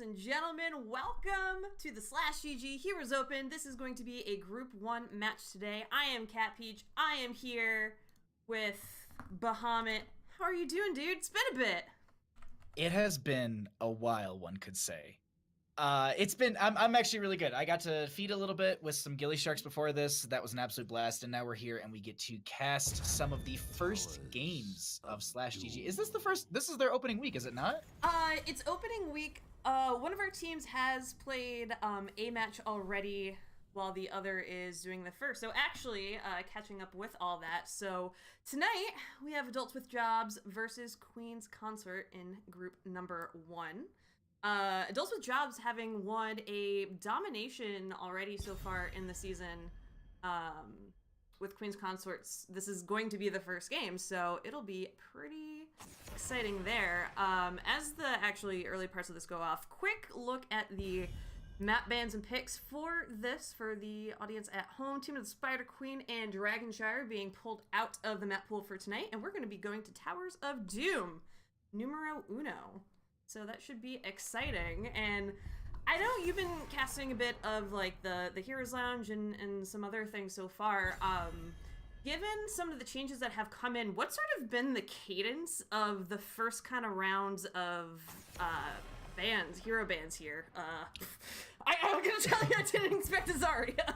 and gentlemen, welcome to the slashgg Heroes Open. This is going to be a Group 1 match today. I am Cat Peach. I am here with Bahamut. How are you doing, dude? It's been a bit. It has been a while, one could say. I'm actually really good. I got to feed a little bit with some ghillie sharks before this. That was an absolute blast, and now we're here and we get to cast some of the first games of slashgg. Is this the first? This is their opening week, is it not? It's opening week. One of our teams has played a match already while the other is doing the first. So actually, catching up with all that. So tonight, we have Adults with Jobs versus Queen's Consort in group number 1. Adults with Jobs having won a domination already so far in the season with Queen's Consorts. This is going to be the first game, so it'll be pretty exciting there. As the actually early parts of this go off, quick look at the map bans and picks for this, for the audience at home. Team of the Spider Queen and Dragonshire being pulled out of the map pool for tonight, and we're going to be going to Towers of Doom, numero uno. So that should be exciting. And I know you've been casting a bit of like the Heroes Lounge and some other things so far. Given some of the changes that have come in, what's sort of been the cadence of the first kind of rounds of hero bans here? I'm gonna tell you I didn't expect a Zarya.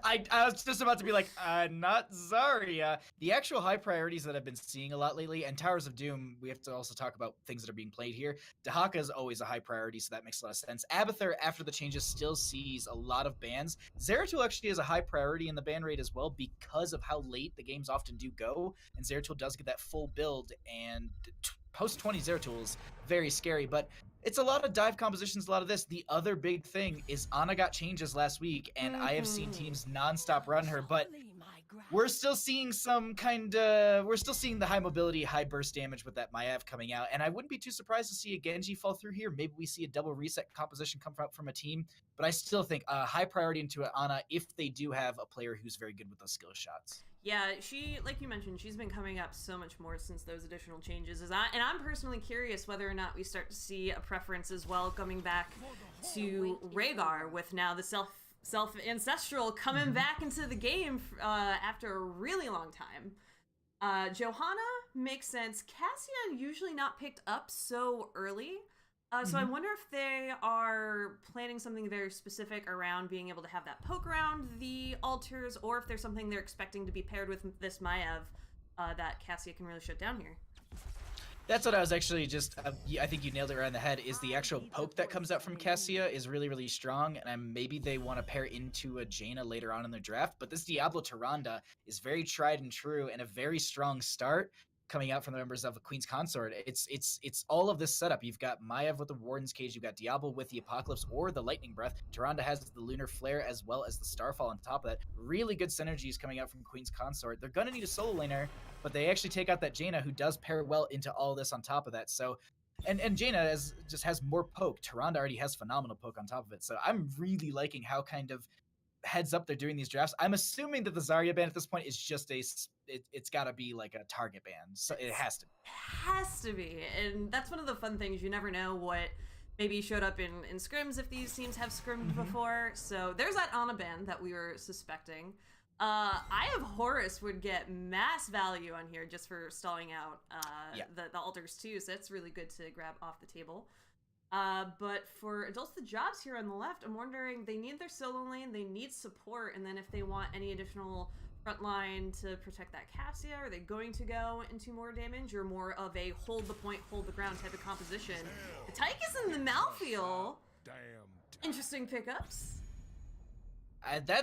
I was just about to be like, not Zarya. The actual high priorities that I've been seeing a lot lately, and Towers of Doom, we have to also talk about things that are being played here. Dahaka is always a high priority, so that makes a lot of sense. Abathur, after the changes, still sees a lot of bans. Zeratul actually is a high priority in the ban rate as well because of how late the games often do go, and Zeratul does get that full build, and post 20 Zeratul is very scary, but it's a lot of dive compositions, a lot of this. The other big thing is Ana got changes last week, and I have seen teams nonstop run her, but we're still seeing we're still seeing the high mobility, high burst damage with that Maiev coming out, and I wouldn't be too surprised to see a Genji fall through here. Maybe we see a double reset composition come out from a team, but I still think a high priority into Ana if they do have a player who's very good with those skill shots. Yeah, she, like you mentioned, she's been coming up so much more since those additional changes. And I'm personally curious whether or not we start to see a preference as well coming back to Rhaegar with now the self-ancestral coming back into the game after a really long time. Johanna makes sense. Cassia usually not picked up so early. So I wonder if they are planning something very specific around being able to have that poke around the altars, or if there's something they're expecting to be paired with this Maiev that Cassia can really shut down here. That's what I was actually just, I think you nailed it right on the head, is the actual poke that comes out from Cassia is really, really strong, and maybe they want to pair into a Jaina later on in their draft, but this Diablo Tyrande is very tried and true and a very strong start coming out from the members of the Queen's Consort. It's all of this setup. You've got Maiev with the Warden's Cage, you've got Diablo with the Apocalypse or the Lightning Breath. Tyrande has the Lunar Flare as well as the Starfall on top of that. Really good synergies coming out from Queen's Consort. They're going to need a solo laner, but they actually take out that Jaina, who does pair well into all this on top of that. So, and Jaina just has more poke. Tyrande already has phenomenal poke on top of it. So I'm really liking how kind of heads up they're doing these drafts. I'm assuming that the Zarya ban at this point is just it's got to be like a target ban. So it has to. Has to be. And that's one of the fun things. You never know what maybe showed up in scrims if these teams have scrimmed before. So there's that Ana ban that we were suspecting. Eye of Horus would get mass value on here just for stalling out the altars too. So that's really good to grab off the table. But for Adults with Jobs here on the left, I'm wondering, they need their solo lane, they need support, and then if they want any additional front line to protect that Cassia, are they going to go into more damage, or more of a hold the point, hold the ground type of composition? The Tychus and the Malthael, interesting pickups.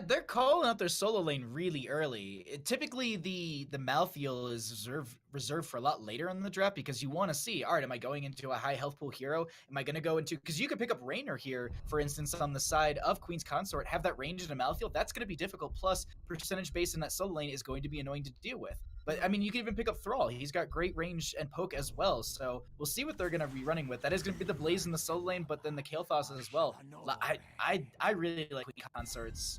They're calling out their solo lane really early. Typically, the Malthael is reserved for a lot later in the draft because you want to see, all right, am I going into a high health pool hero? Am I going to go into, because you could pick up Raynor here, for instance, on the side of Queen's Consort, have that range in a Malthael. That's going to be difficult. Plus, percentage base in that solo lane is going to be annoying to deal with. But, I mean, you can even pick up Thrall. He's got great range and poke as well. So we'll see what they're going to be running with. That is going to be the Blaze in the solo lane, but then the Kael'thas as well. I really like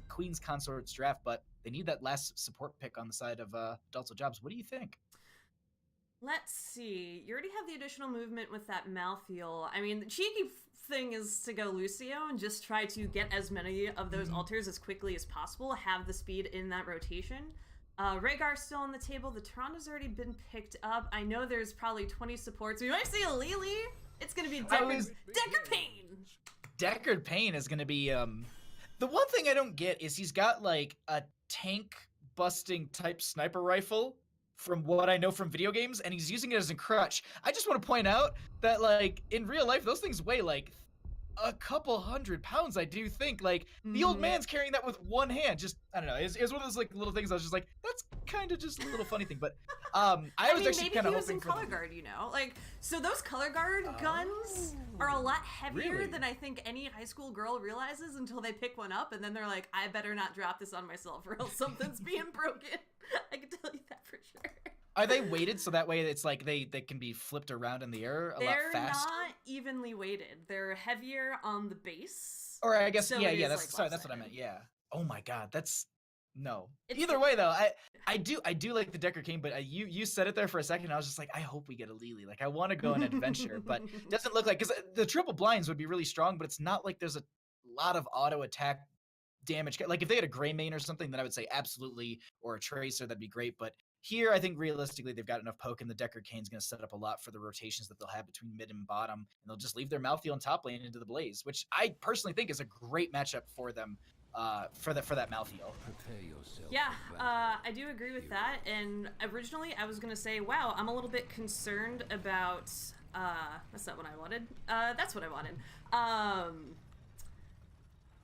Queen's Consorts draft, but they need that last support pick on the side of Adults with Jobs. What do you think? Let's see. You already have the additional movement with that Malthael. I mean, the cheeky thing is to go Lucio and just try to get as many of those altars as quickly as possible, have the speed in that rotation. Rhaegar's still on the table. The Tyranidra's already been picked up. I know there's probably 20 supports. We might see a Lily. It's going to be Deckard Payne. Deckard Payne is going to be... The one thing I don't get is he's got, like, a tank-busting type sniper rifle from what I know from video games, and he's using it as a crutch. I just want to point out that, like, in real life, those things weigh, like, a couple 100 pounds, I do think. Like, the old man's carrying that with one hand. Just, I don't know. It's one of those, like, little things I was just like, that's kind of just a little funny thing. But I was mean, actually kind of hoping... maybe he was in color guard, you know? Like, so those color guard guns are a lot heavier than I think any high school girl realizes until they pick one up, and then they're like, I better not drop this on myself or else something's being broken. I can tell you that for sure. Are they weighted so that way it's like they can be flipped around in the air a lot faster? They're not evenly weighted. They're heavier on the base. Or I guess, so yeah, like that's what I meant, yeah. Oh my god, no. It's Either way though, I do like the Deckard King, but you said it there for a second, and I was just like, I hope we get a Lily. Like, I want to go on adventure, but it doesn't look like, because the triple blinds would be really strong, but it's not like there's a lot of auto attack damage. Like, if they had a Gray main or something, then I would say absolutely, or a Tracer, that'd be great, but here, I think realistically they've got enough poke, and the Deckard Kane's going to set up a lot for the rotations that they'll have between mid and bottom, and they'll just leave their Malthael and top lane into the Blaze, which I personally think is a great matchup for them, for that Malthael. Yeah, I do agree with that. And originally, I was going to say, wow, I'm a little bit concerned about. That's not what I wanted. That's what I wanted.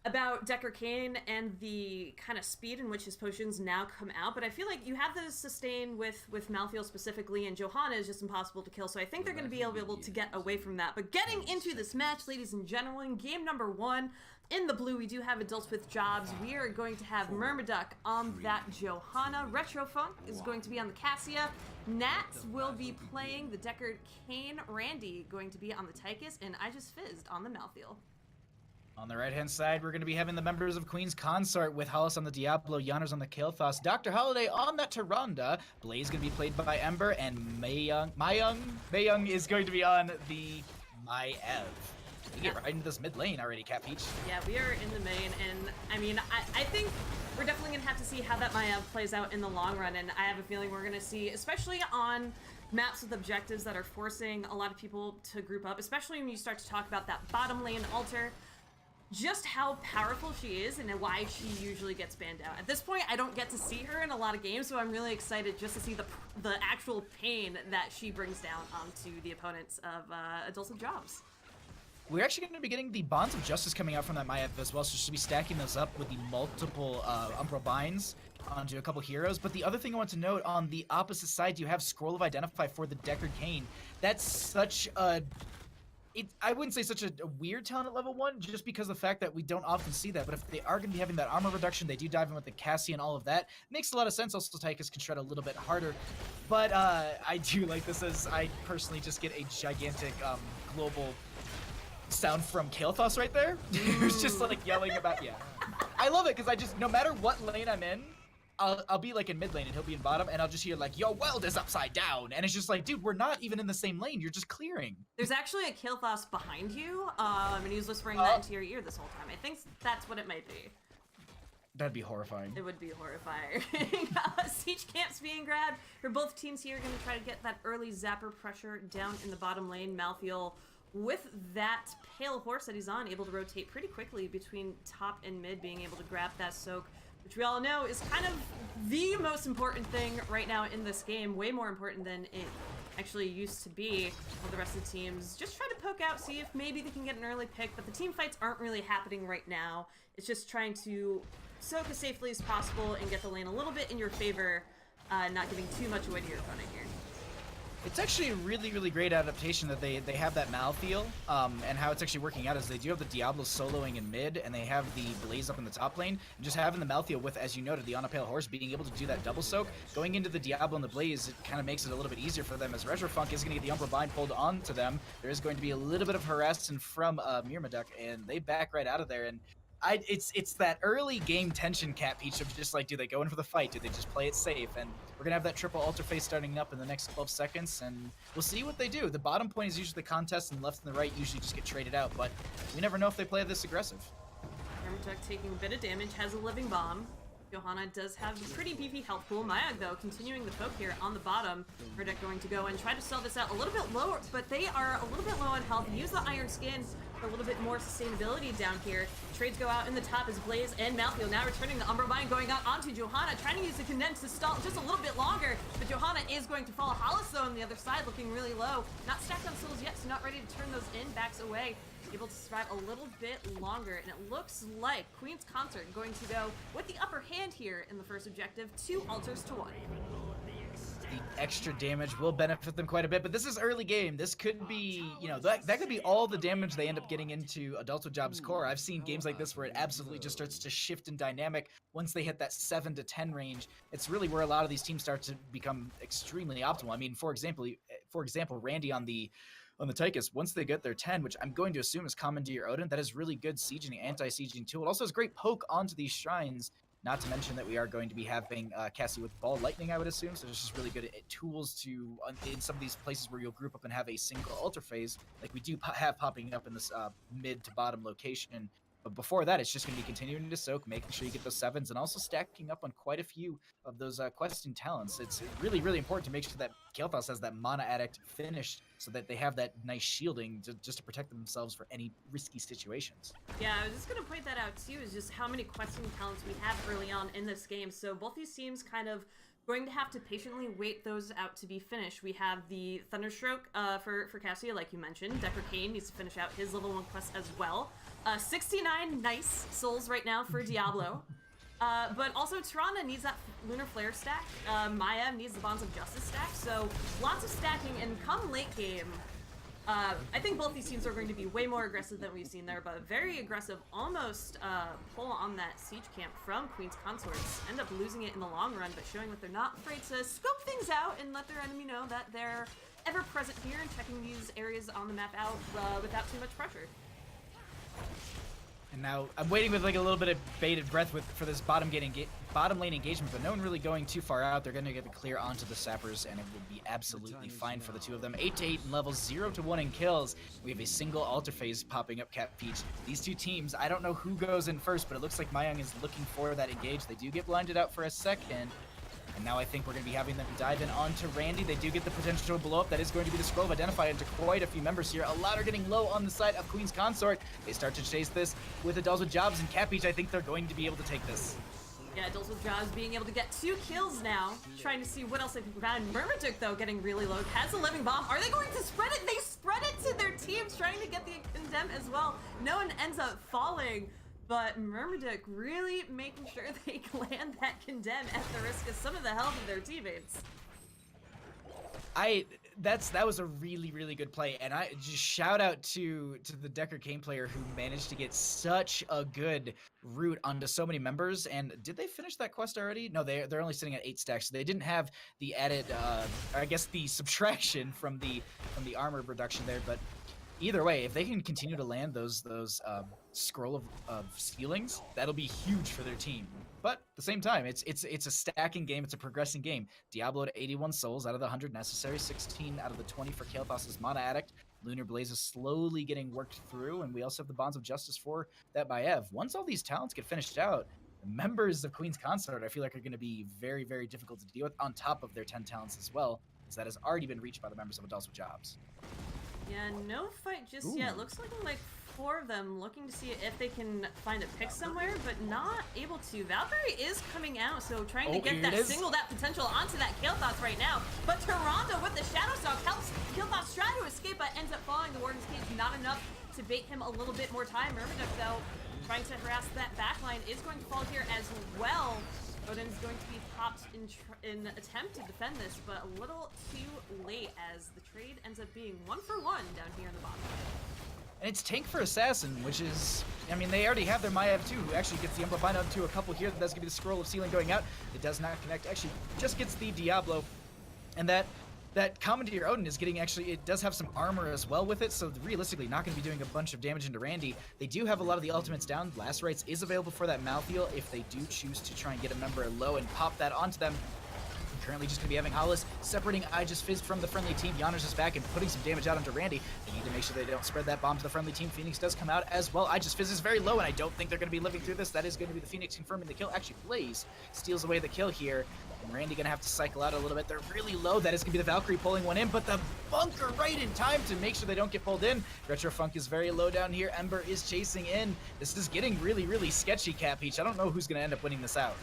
About Deckard Cain and the kind of speed in which his potions now come out, but I feel like you have the sustain with Malthael specifically, and Johanna is just impossible to kill, so I think they're going to be able to get away from that. But getting into this match, ladies and gentlemen, game number 1, in the blue, we do have Adults with Jobs. We are going to have Myrmidon on that Johanna. Retrofunk is going to be on the Cassia. Nats will be playing the Deckard Cain. Randy going to be on the Tychus, and I just fizzed on the Malthael. On the right-hand side, we're going to be having the members of Queen's Consort with Hollis on the Diablo, Yanners on the Kael'thas, Dr. Holiday on that Tyrande, Blaze going to be played by Ember, and Mayung is going to be on the Maiev. We get right into this mid lane already, Cat Peach. Yeah, we are in the main, and I mean, I think we're definitely going to have to see how that Maiev plays out in the long run, and I have a feeling we're going to see, especially on maps with objectives that are forcing a lot of people to group up, especially when you start to talk about that bottom lane altar, just how powerful she is and why she usually gets banned out. At this point, I don't get to see her in a lot of games, so I'm really excited just to see the actual pain that she brings down onto the opponents of Adults with Jobs. We're actually going to be getting the Bonds of Justice coming out from that Maiev as well, so she'll be stacking those up with the multiple Umbral Binds onto a couple heroes. But the other thing I want to note, on the opposite side, you have Scroll of Identify for the Deckard Cain. That's such a... I wouldn't say such a weird talent at level 1, just because of the fact that we don't often see that. But if they are going to be having that armor reduction, they do dive in with the Cassie and all of that. Makes a lot of sense. Also, Tychus can shred a little bit harder. But I do like this, as I personally just get a gigantic global sound from Kael'thas right there. Who's just like yelling about, yeah. I love it, because I just, no matter what lane I'm in, I'll be like in mid lane and he'll be in bottom, and I'll just hear like, your world is upside down, and it's just like, dude, we're not even in the same lane, you're just clearing. There's actually a Kael'thas behind you, and he was whispering that into your ear this whole time. I think that's what it might be. That'd be horrifying. It would be horrifying. Siege camps being grabbed for both teams here, going to try to get that early zapper pressure down in the bottom lane. Malthael, with that pale horse that he's on, able to rotate pretty quickly between top and mid, being able to grab that soak, which we all know is kind of the most important thing right now in this game, way more important than it actually used to be. While the rest of the teams just try to poke out, see if maybe they can get an early pick, but the team fights aren't really happening right now. It's just trying to soak as safely as possible and get the lane a little bit in your favor, not giving too much away to your opponent here. It's actually a really, really great adaptation that they have that Malthael, and how it's actually working out is they do have the Diablo soloing in mid, and they have the Blaze up in the top lane, and just having the Malthael with, as you noted, the on a pale horse, being able to do that double soak, going into the Diablo and the Blaze, it kind of makes it a little bit easier for them, as Retrofunk is going to get the Umbral Bind pulled onto them. There is going to be a little bit of harassment from Myrmidon, and they back right out of there, and It's that early game tension, Cat Peach, of just like, do they go in for the fight? Do they just play it safe? And we're gonna have that triple altar phase starting up in the next 12 seconds, and we'll see what they do. The bottom point is usually the contest, and the left and the right usually just get traded out, but we never know if they play this aggressive. Hermitech taking a bit of damage, has a living bomb. Johanna does have a pretty beefy health pool. Mayag, though, continuing the poke here on the bottom. Hermitech going to go and try to sell this out a little bit lower, but they are a little bit low on health. Use the Iron Skin for a little bit more sustainability down here. Trades go out in the top as Blaze and Malfield now returning the Umbra Bind, going out onto Johanna, trying to use the Condense to stall just a little bit longer, but Johanna is going to fall. Hollis, though, on the other side, looking really low. Not stacked on souls yet, so not ready to turn those in. Backs away. Able to survive a little bit longer, and it looks like Queen's Consort going to go with the upper hand here in the first objective, 2 altars to 1. The extra damage will benefit them quite a bit, but this is early game. This could be, you know, that could be all the damage they end up getting into Adulthood Jobs core. I've seen games like this where it absolutely just starts to shift in dynamic once they hit that 7 to 10 range. It's really where a lot of these teams start to become extremely optimal. I mean, for example, Randy on the Tychus, once they get their 10, which I'm going to assume is Commandeer Odin, that is really good sieging, anti-sieging tool. It also has great poke onto these shrines, not to mention that we are going to be having Cassie with Ball Lightning, I would assume, so it's just really good at tools to, in some of these places where you'll group up and have a single altar phase, like we do have popping up in this mid to bottom location. But before that, it's just going to be continuing to soak, making sure you get those 7s, and also stacking up on quite a few of those questing talents. It's really, really important to make sure that Kael'thas has that Mana Addict finished so that they have that nice shielding just to protect themselves for any risky situations. Yeah, I was just going to point that out too, is just how many questing talents we have early on in this game. So both these teams kind of going to have to patiently wait those out to be finished. We have the Thunderstroke for Cassia, like you mentioned. Decker Kane needs to finish out his level 1 quest as well. 69 nice souls right now for Diablo. But also Tirana needs that Lunar Flare stack. Maya needs the Bonds of Justice stack. So lots of stacking, and come late game, I think both these teams are going to be way more aggressive than we've seen there, but very aggressive, almost pull on that siege camp from Queen's Consorts. End up losing it in the long run, but showing that they're not afraid to scope things out and let their enemy know that they're ever present here and checking these areas on the map out without too much pressure. And now I'm waiting with like a little bit of bated breath for this bottom lane engagement, but no one really going too far out. They're going to get the clear onto the sappers, and it will be absolutely fine for the two of them. 8 to 8 in levels, 0 to 1 in kills. We have a single altar phase popping up, Cat Peach. These two teams, I don't know who goes in first, but it looks like Mayang is looking for that engage. They do get blinded out for a second. And now I think we're going to be having them dive in onto Randy. They do get the potential blow up. That is going to be the scroll of Identify into quite a few members here. A lot are getting low on the side of Queen's Consort. They start to chase this with Adults with Jobs, and Cat Peach, I think they're going to be able to take this. Yeah, Adults with Jobs being able to get 2 kills now. Trying to see what else they can find. Myrmidon, though, getting really low. Has a living bomb. Are they going to spread it? They spread it to their teams, trying to get the Condemn as well. No one ends up falling. But Myrmidon really making sure they land that Condemn at the risk of some of the health of their teammates. That was a really, really good play, and I just shout out to the Decker Kane player who managed to get such a good route onto so many members. And did they finish that quest already? No, they're only sitting at 8 stacks, so they didn't have the added, or I guess the subtraction from the armor reduction there. But either way, if they can continue to land those scroll of ceilings, that'll be huge for their team. But at the same time, it's a stacking game, it's a progressing game. Diablo to 81 souls out of the 100 necessary, 16 out of the 20 for Kael'thas' Mana Addict. Lunar Blaze is slowly getting worked through, and we also have the Bonds of Justice for that by Ev. Once all these talents get finished out, the members of Queen's Consort, I feel like, are going to be very, very difficult to deal with, on top of their 10 talents as well, as that has already been reached by the members of Adults with Jobs. Yeah, no fight just yet. Looks like 4 of them looking to see if they can find a pick somewhere, but not able to. Valkyrie is coming out, so trying to get that potential onto that Kael'thas right now. But Toronto with the Shadow Stalk helps Kael'thas try to escape, but ends up falling. The Warden's Cage not enough to bait him a little bit more time. Myrmidon, though, trying to harass that backline, is going to fall here as well. Odin is going to be popped in attempt to defend this, but a little too late as the trade ends up being 1 for 1 down here in the bottom. And it's tank for Assassin, which is, I mean, they already have their Maiev too, who actually gets the Umbra Bind onto a couple here. That does give you the Scroll of Sealing going out. It does not connect, actually just gets the Diablo. And that that Commandeer Odin is getting it does have some armor as well with it, so realistically not going to be doing a bunch of damage into Randy. They do have a lot of the ultimates down. Last Rites is available for that Malthael if they do choose to try and get a member low and pop that onto them. Currently just going to be having Hollis separating I Just Fizzed from the friendly team. Yanners is back and putting some damage out onto Randy. They need to make sure they don't spread that bomb to the friendly team. Phoenix does come out as well. I Just Fizz is very low, and I don't think they're going to be living through this. That is going to be the Phoenix confirming the kill. Actually, Blaze steals away the kill here, and Randy going to have to cycle out a little bit. They're really low. That is going to be the Valkyrie pulling one in, but the bunker right in time to make sure they don't get pulled in. Retro Funk is very low down here. Ember is chasing in. This is getting really, really sketchy, Cat Peach. I don't know who's going to end up winning this out.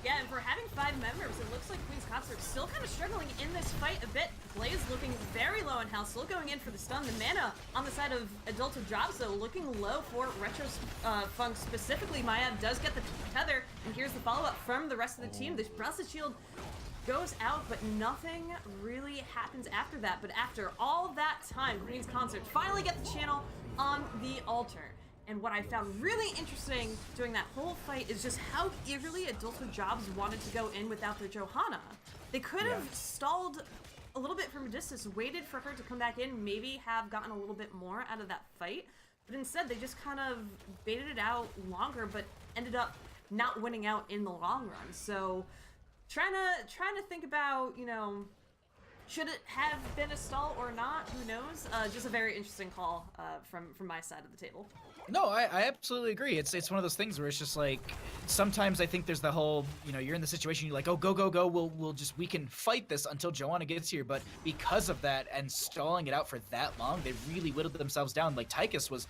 Yeah, and for having 5 members, it looks like Queen's Consorts still kind of struggling in this fight a bit. Blaze looking very low in health, still going in for the stun. The mana on the side of Adulto Jobs, though, looking low for Retro Funk specifically. Mayab does get the tether, and here's the follow-up from the rest of the team. The Blessed Shield goes out, but nothing really happens after that. But after all that time, Queen's Consorts finally get the channel on the altar. And what I found really interesting during that whole fight is just how eagerly Adulto Jobs wanted to go in without their Johanna. They could have stalled a little bit from a distance, waited for her to come back in, maybe have gotten a little bit more out of that fight, but instead they just kind of baited it out longer, but ended up not winning out in the long run. So trying to think about, you know, should it have been a stall or not? Who knows? Just a very interesting call from my side of the table. No, I absolutely agree. It's one of those things where it's just like, sometimes I think there's the whole, you know, you're in the situation, you're like, oh, go, we can fight this until Johanna gets here. But because of that and stalling it out for that long, they really whittled themselves down. Like Tychus was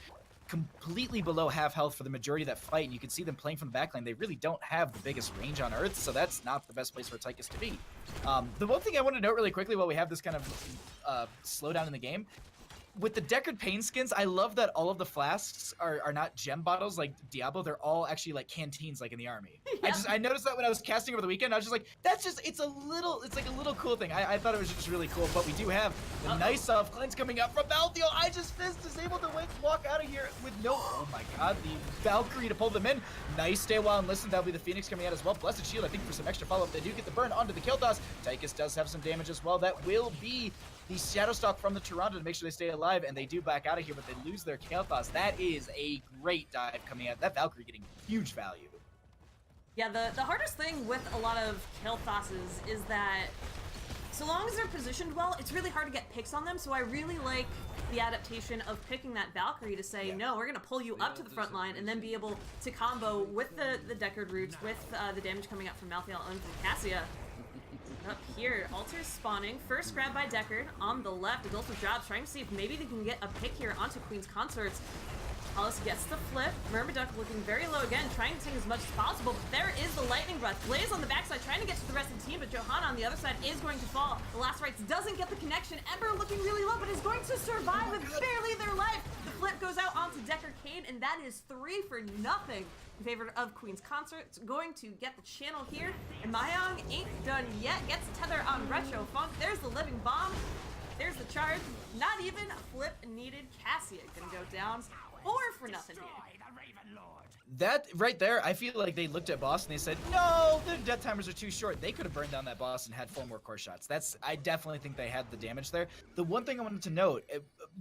completely below half health for the majority of that fight, and you can see them playing from the backline. They really don't have the biggest range on Earth, so that's not the best place for Tychus to be. The one thing I want to note really quickly while we have this kind of slowdown in the game, with the Deckard Pain skins, I love that all of the flasks are not gem bottles like Diablo. They're all actually like canteens like in the army. Yeah. I noticed that when I was casting over the weekend. I was just like, it's like a little cool thing. I thought it was just really cool. But we do have the nice self-cleanse coming up from Malthael. I Just Fizzed is able to walk out of here with no, oh my god, the Valkyrie to pull them in. Nice stay while and listen. That'll be the Phoenix coming out as well. Blessed Shield, I think, for some extra follow-up. They do get the burn onto the kill toss. Tychus does have some damage as well. That will be the Shadow Stalk from the Toronto to make sure they stay alive, and they do back out of here, but they lose their Kael'thas. That is a great dive coming out. That Valkyrie getting huge value. Yeah, the hardest thing with a lot of Kael'thas's is that so long as they're positioned well, it's really hard to get picks on them, so I really like the adaptation of picking that Valkyrie to say, no, we're going to pull you up to the front line and then be able to combo with the Deckard roots, with the damage coming out from Malthael and from Cassia. Up here, Altar's spawning. First grab by Deckard on the left. Adulto Jobs trying to see if maybe they can get a pick here onto Queen's Consorts. Hollis gets the flip. Myrmidon looking very low again, trying to take as much as possible, but there is the Lightning Breath. Blaze on the backside trying to get to the rest of the team, but Johanna on the other side is going to fall. The Last Rites doesn't get the connection. Ember looking really low, but is going to survive with barely their life. The flip goes out onto Deckard Cain, and that is 3 for nothing in favor of Queen's Consorts. Going to get the channel here, and Mayong ain't done yet. Gets tether on Retro Funk. There's the living bomb. There's the charge. Not even a flip needed. Cassia gonna go down. 4 for nothing here. That right there, I feel like they looked at boss and they said, no, the death timers are too short. They could have burned down that boss and had 4 more core shots. I definitely think they had the damage there. The one thing I wanted to note,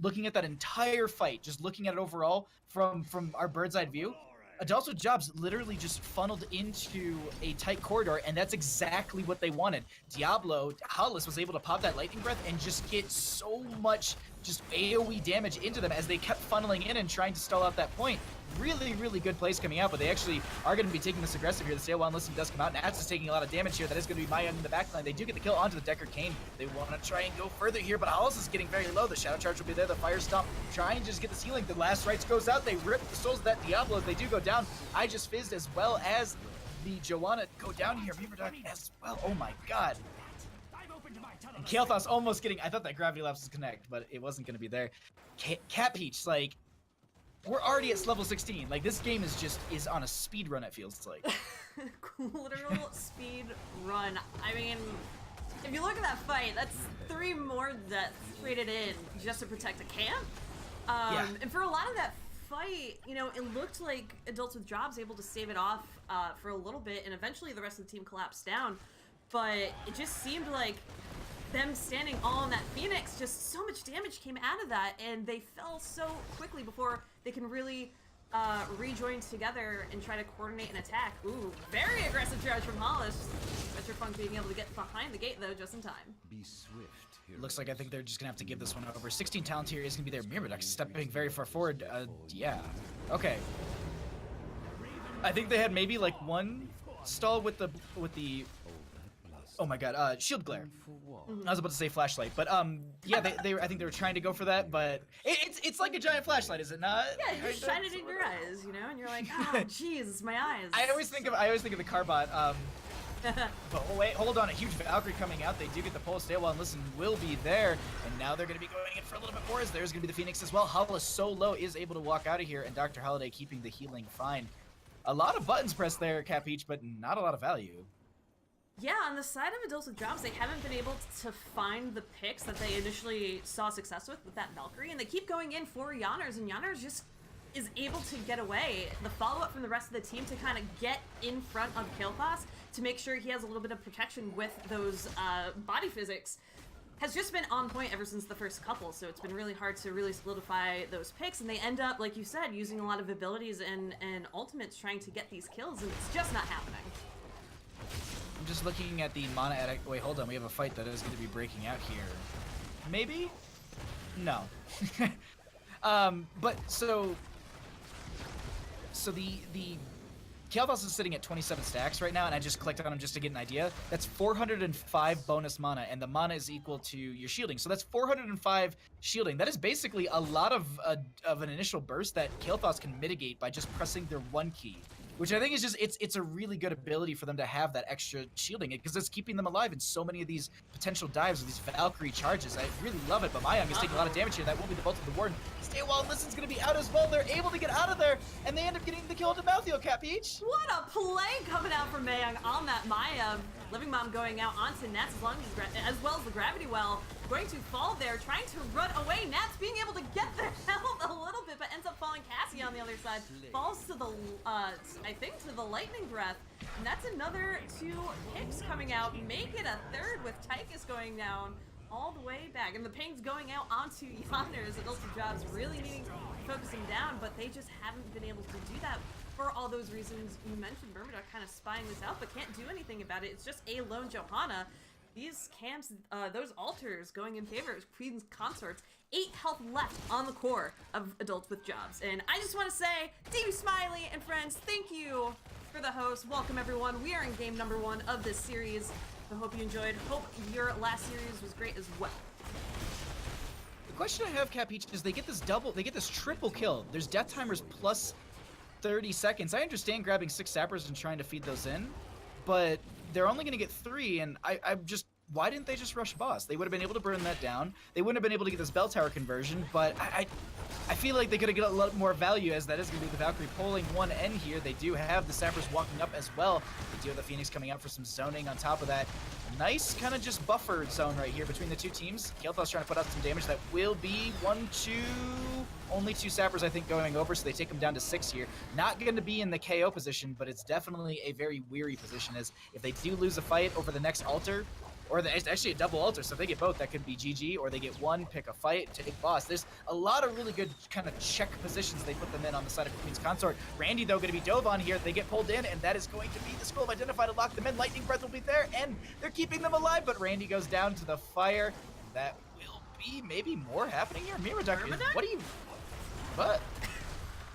looking at that entire fight, just looking at it overall from our bird's eye view, Adulto Jobs literally just funneled into a tight corridor, and that's exactly what they wanted. Diablo, Hollis was able to pop that Lightning Breath and just get so much just AoE damage into them as they kept funneling in and trying to stall out that point. Really, really good plays coming out, but they actually are going to be taking this aggressive here. The Stay While Listen does come out, and Nats is taking a lot of damage here. That is going to be Maya in the backline. They do get the kill onto the Deckard Cain. They want to try and go further here, but Hollis is getting very low. The Shadow Charge will be there. The Fire Stomp trying to just get this healing. The Last Rites goes out. They rip the souls of that Diablo. They do go down. I Just Fizzed as well as the Johanna go down here. Myrmidon as well. Oh my god. And Kael'thas almost getting, I thought that Gravity Lapse was connect, but it wasn't going to be there. Cat Peach, like, we're already at level 16. Like, this game is on a speed run, it feels like. Literal speed run. I mean, if you look at that fight, that's 3 more deaths traded in just to protect a camp. And for a lot of that fight, you know, it looked like Adults with Jobs able to save it off for a little bit, and eventually the rest of the team collapsed down. But it just seemed like them standing all on that Phoenix, just so much damage came out of that, and they fell so quickly before they can really rejoin together and try to coordinate an attack. Ooh, very aggressive charge from Hollis. Retrofunk being able to get behind the gate, though, just in time. Be swift. Looks like I think they're just gonna have to give this one over. 16 talent here is gonna be there. Myrmidon stepping very far forward. Yeah. Okay. I think they had maybe like one stall with the oh my god, shield glare. I was about to say flashlight, but yeah, I think they were trying to go for that, but it's like a giant flashlight, is it not? Yeah, you just shine it in your eyes, you know, and you're like, oh jeez, it's my eyes. I always think of the Carbot. But wait, hold on, a huge Valkyrie coming out. They do get the pull. Stay while and listen will be there, and now they're going to be going in for a little bit more as there's going to be the Phoenix as well. Hollis so low is able to walk out of here, and Dr. Holiday keeping the healing fine. A lot of buttons pressed there, Capeach, but not a lot of value. Yeah, on the side of Adults with Jobs, they haven't been able to find the picks that they initially saw success with that Valkyrie, and they keep going in for Yanners, and Yanners just is able to get away. The follow-up from the rest of the team to kind of get in front of Kael'thas to make sure he has a little bit of protection with those body physics has just been on point ever since the first couple, so it's been really hard to really solidify those picks, and they end up, like you said, using a lot of abilities and ultimates trying to get these kills, and it's just not happening. I'm just looking at the mana addict. Wait, hold on. We have a fight that is going to be breaking out here. Maybe? No. But so the Kael'thas is sitting at 27 stacks right now, and I just clicked on him just to get an idea. That's 405 bonus mana, and the mana is equal to your shielding. So that's 405 shielding. That is basically a lot of an initial burst that Kael'thas can mitigate by just pressing their one key, which I think is just, it's a really good ability for them to have that extra shielding, because it's keeping them alive in so many of these potential dives of these Valkyrie charges. I really love it, but Mayang is taking a lot of damage here. That will be the bolt of the Warden. Stay while Listen's going to be out as well. They're able to get out of there, and they end up getting the kill to Maltheo, Capeach. What a play coming out from Mayang on that Maya. Living Mom going out onto Nats as well as the Gravity Well. Going to fall there, trying to run away. Nats being able to get their health a little bit, but ends up falling. Cassie on the other side falls to the, I think, to the Lightning Breath. And that's another 2 picks coming out. Make it a third with Tychus going down all the way back. And the ping's going out onto Yanners. Adults with Jobs really needing to focus him down, but they just haven't been able to do that for all those reasons you mentioned. Myrmidon kind of spying this out, but can't do anything about it. It's just a lone Johanna. These camps, those altars going in favor of Queen's Consorts. 8 health left on the core of Adults with Jobs. And I just want to say, Davey Smiley and friends, thank you for the host. Welcome everyone. We are in game number 1 of this series. I hope you enjoyed. Hope your last series was great as well. The question I have, Capeach, is they get this triple kill. There's death timers plus 30 seconds. I understand grabbing 6 sappers and trying to feed those in, but they're only going to get 3, and I'm just, why didn't they just rush boss? They would have been able to burn that down. They wouldn't have been able to get this bell tower conversion, but I feel like they could have got a lot more value, as that is going to be the Valkyrie pulling one end here. They do have the sappers walking up as well. They do have the Phoenix coming out for some zoning on top of that. Nice kind of just buffer zone right here between the two teams. Kael'thas trying to put out some damage. That will be 1, 2, only 2 sappers I think going over, so they take them down to 6 here. Not going to be in the KO position, but it's definitely a very weary position, as if they do lose a fight over the next altar, or it's actually a double altar, so if they get both, that could be GG, or they get one, pick a fight, take boss. There's a lot of really good kind of check positions they put them in on the side of Queen's Consort. Randy, though, going to be dove on here. They get pulled in, and that is going to be the scroll of Identify to lock them in. Lightning Breath will be there, and they're keeping them alive, but Randy goes down to the fire. That will be maybe more happening here. Myrmidon, what do you... What?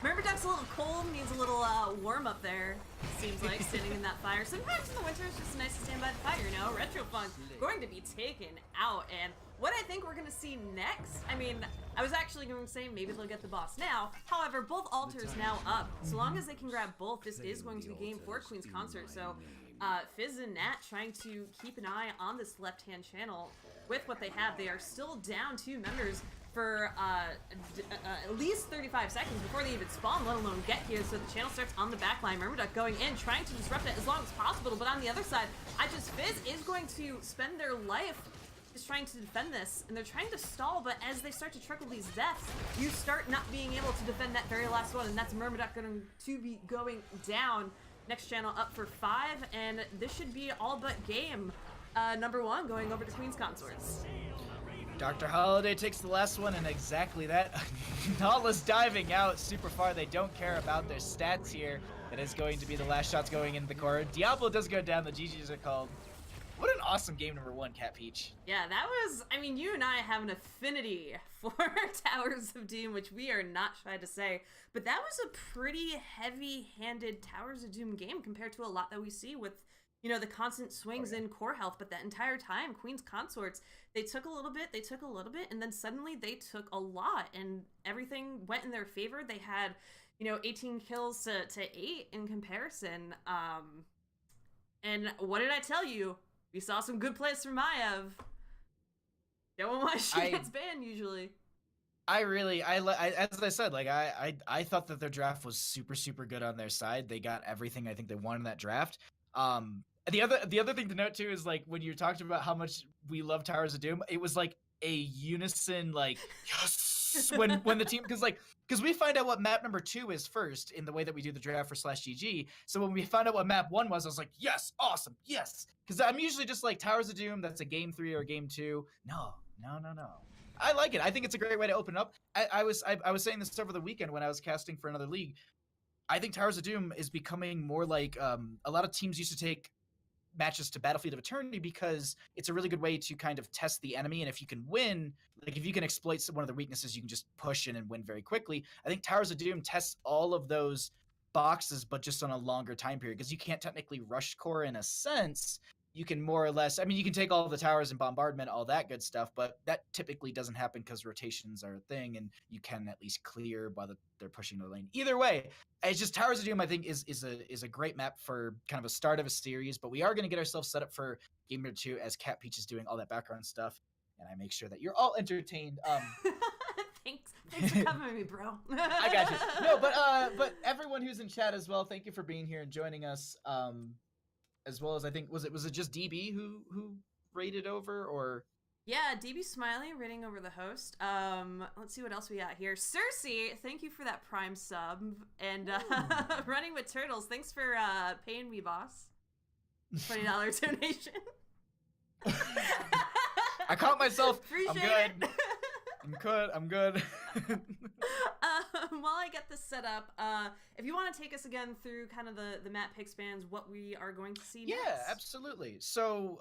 Myrmidon's a little cold, needs a little warm up there, seems like, standing in that fire. Sometimes in the winter it's just nice to stand by the fire, you know? Retrofunk going to be taken out, and what I think we're going to see next, I mean, I was actually going to say maybe they'll get the boss now. However, both altars now up. So long as they can grab both, this is going to be game for Queen's Consort. So Fizz and Nat trying to keep an eye on this left-hand channel with what they have. They are still down 2 members for at least 35 seconds before they even spawn, let alone get here. So the channel starts on the back line. Myrmidon going in, trying to disrupt it as long as possible. But on the other side, Fizz is going to spend their life just trying to defend this. And they're trying to stall, but as they start to trickle these deaths, you start not being able to defend that very last one. And that's Myrmidon going to be going down. Next channel up for 5, and this should be all but game Number 1 going over to Queen's Consorts. Dr. Holiday takes the last one, and exactly that. Nautilus diving out super far. They don't care about their stats here. It is going to be the last shots going into the core. Diablo does go down. The GGs are called. What an awesome game number 1, Cat Peach. Yeah, that was, I mean, you and I have an affinity for Towers of Doom, which we are not shy to say, but that was a pretty heavy-handed Towers of Doom game compared to a lot that we see with, you know, the constant swings in core health, but that entire time, Queen's Consorts, they took a little bit, and then suddenly they took a lot, and everything went in their favor. They had, you know, 18 kills to 8 in comparison, and what did I tell you? We saw some good plays from Maiev. Don't know why she gets banned usually. As I said, like I thought that their draft was super good on their side. They got everything I think they wanted in that draft. The other thing to note too is like when you talked about how much we love Towers of Doom, it was like a unison like yes when the team because we find out what map number 2 is first in the way that we do the draft for /GG. So when we found out what map 1 was, I was like, yes, awesome, yes. Because I'm usually just like Towers of Doom, that's a game 3 or game 2. No. I like it. I think it's a great way to open up. I was saying this over the weekend when I was casting for another league. I think Towers of Doom is becoming more like a lot of teams used to take matches to Battlefield of Eternity because it's a really good way to kind of test the enemy, and if you can win, like if you can exploit one of their weaknesses, you can just push in and win very quickly. I think Towers of Doom tests all of those boxes, but just on a longer time period, because you can't technically rush core in a sense. You can more or less, I mean, you can take all the towers and bombardment, all that good stuff, but that typically doesn't happen because rotations are a thing, and you can at least clear while they're pushing the lane. Either way, it's just Towers of Doom, I think, is a great map for kind of a start of a series, but we are going to get ourselves set up for game number 2 as Cat Peach is doing all that background stuff, and I make sure that you're all entertained. Thanks for covering me, bro. I got you. No, but everyone who's in chat as well, thank you for being here and joining us. As well as I think was it just DB who raided over, or yeah, DB Smiley raiding over the host. Let's see what else we got here. Cersei, thank you for that Prime sub, and Running with Turtles, thanks for paying me, boss. $20 donation. I caught myself. Appreciate I'm good. While I get this set up, if you want to take us again through kind of the map pick spans, what we are going to see next. Yeah, absolutely. So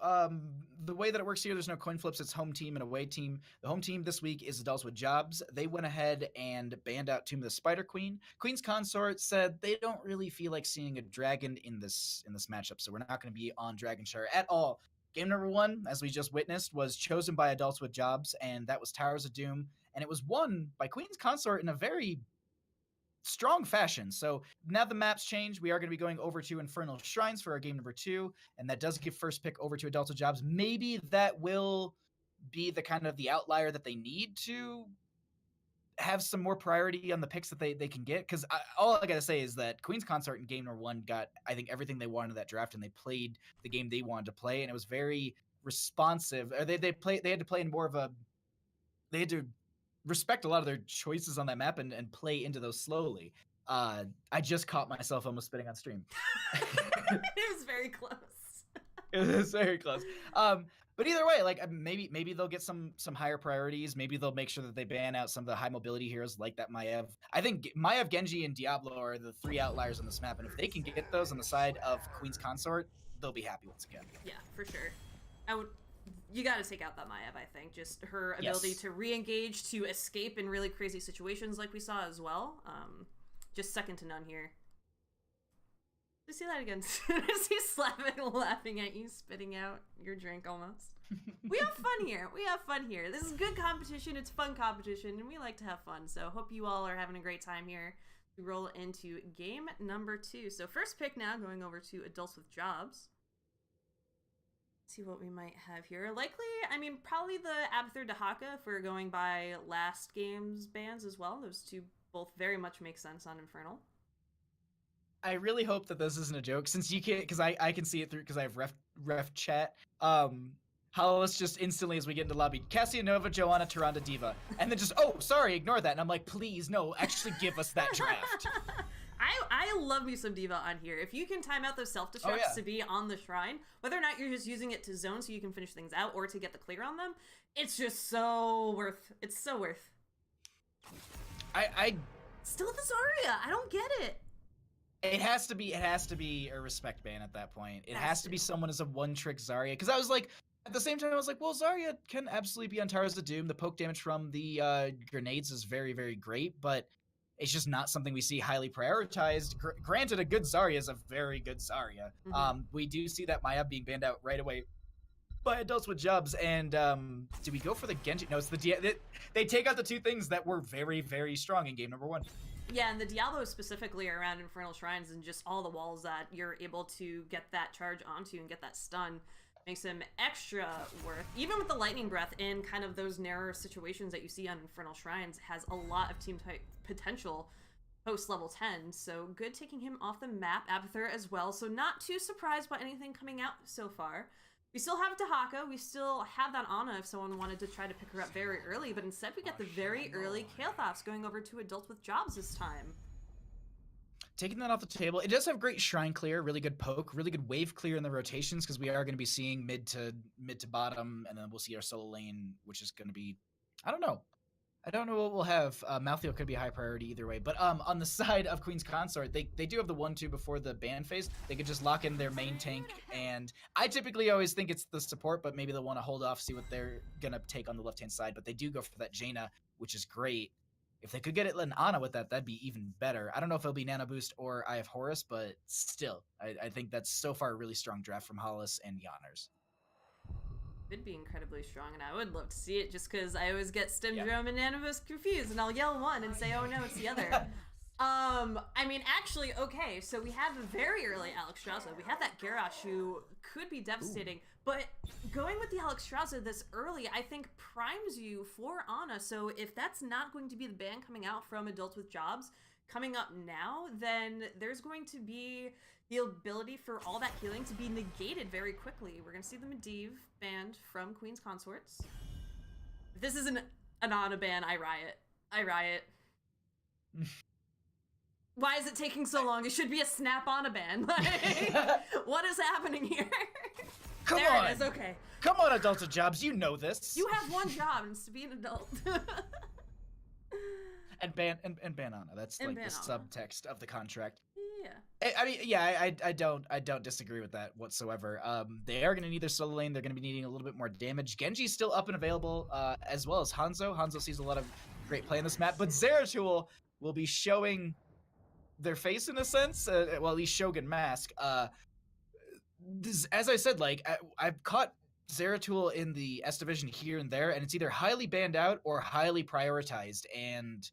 the way that it works here, there's no coin flips. It's home team and away team. The home team this week is Adults with Jobs. They went ahead and banned out Tomb of the Spider Queen. Queen's Consort said they don't really feel like seeing a dragon in this matchup, so we're not going to be on Dragonshire at all. Game number 1, as we just witnessed, was chosen by Adults with Jobs, and that was Towers of Doom, and it was won by Queen's Consort in a very strong fashion. So now the maps change. We are going to be going over to Infernal Shrines for our game number 2, and that does give first pick over to Adults with Jobs. Maybe that will be the kind of the outlier that they need to have some more priority on the picks that they can get, because all I gotta say is that Queen's Consort in game number 1 got, I think, everything they wanted in that draft, and they played the game they wanted to play, and it was very responsive. They had to play in more of a, they had to respect a lot of their choices on that map and play into those slowly. I just caught myself almost spitting on stream. It was very close. It was very close. But either way, like maybe they'll get some higher priorities. Maybe they'll make sure that they ban out some of the high mobility heroes like that Maiev. I think Maiev, Genji, and Diablo are the 3 outliers on this map, and if they can get those on the side of Queen's Consort, they'll be happy once again. Yeah, for sure. You got to take out that Maiev, I think. Just her ability to re-engage, to escape in really crazy situations like we saw as well. Just second to none here. Just see that again. Is he laughing at you, spitting out your drink almost? We have fun here. This is good competition. It's fun competition, and we like to have fun. So hope you all are having a great time here. We roll into game number 2. So first pick now, going over to Adults with Jobs. Let's see what we might have here. Likely, I mean, probably the Abathur Dahaka if we're going by last game's bans as well. Those two both very much make sense on Infernal. I really hope that this isn't a joke, since you can't, because I can see it through, because I have ref chat. Hollis just instantly, as we get into lobby, Cassianova, Joanna, Tyrande, Diva, and then just, oh, sorry, ignore that. And I'm like, please, no, actually give us that draft. I love me some Diva on here. If you can time out those self-destructs to be on the shrine, whether or not you're just using it to zone so you can finish things out or to get the clear on them, it's just so worth. It's so worth. I still the Zarya. I don't get it. It has to be a respect ban at that point. It has to be someone as a one-trick Zarya. Because I was like, at the same time, I was like, well, Zarya can absolutely be on Towers of Doom. The poke damage from the grenades is very, very great, but it's just not something we see highly prioritized. Granted, a good Zarya is a very good Zarya. Mm-hmm. We do see that Maya being banned out right away by adults with jobs. And do we go for the Genji? No, it's the they take out the two things that were very, very strong in game number 1. Yeah, and the Diablo specifically around Infernal Shrines and just all the walls that you're able to get that charge onto and get that stun makes him extra worth. Even with the Lightning Breath in kind of those narrower situations that you see on Infernal Shrines, has a lot of team type potential post level 10. So good taking him off the map. Abathur as well, so not too surprised by anything coming out so far. We still have Dahaka, we still have that Ana if someone wanted to try to pick her up very early, but instead we get the very early Kael'thas going over to adults with jobs this time. Taking that off the table, it does have great shrine clear, really good poke, really good wave clear in the rotations, because we are going to be seeing mid to bottom, and then we'll see our solo lane, which is going to be, I don't know what we'll have. Malthael could be a high priority either way, but on the side of Queen's Consort, they do have the 1-2 before the ban phase. They could just lock in their main tank, and I typically always think it's the support, but maybe they'll want to hold off, see what they're gonna take on the left hand side. But they do go for that Jaina, which is great. If they could get it an Ana with that, that'd be even better. I don't know if it'll be Nano Boost or Eye of Horus, but still, I think that's so far a really strong draft from Hollis and Yanners. Would be incredibly strong, and I would love to see it just because I always get Stim Drum and Nanoboost confused, and I'll yell one and say, oh no, it's the other. I mean, actually, okay, so we have a very early Alexstrasza. We have that Garrosh who could be devastating, but going with the Alexstrasza this early, I think primes you for Ana. So if that's not going to be the ban coming out from adults with jobs coming up now, then there's going to be the ability for all that healing to be negated very quickly. We're going to see the Medivh banned from Queen's Consorts. If this is an Ana ban, I riot. I riot. Why is it taking so long? It should be a snap-on a ban. Like, what is happening here? Come there on. It is, okay. Come on, adults with jobs, you know this. You have one job, and it's to be an adult. and ban Ana. That's like the subtext of the contract. Yeah. I mean, yeah, I don't disagree with that whatsoever. They are going to need their solo lane. They're going to be needing a little bit more damage. Genji's still up and available, as well as Hanzo. Hanzo sees a lot of great play on this map, but Zeratul will be showing their face in a sense. Well, at least Shogun Mask. As I said, like I've caught Zeratul in the S division here and there, and it's either highly banned out or highly prioritized, and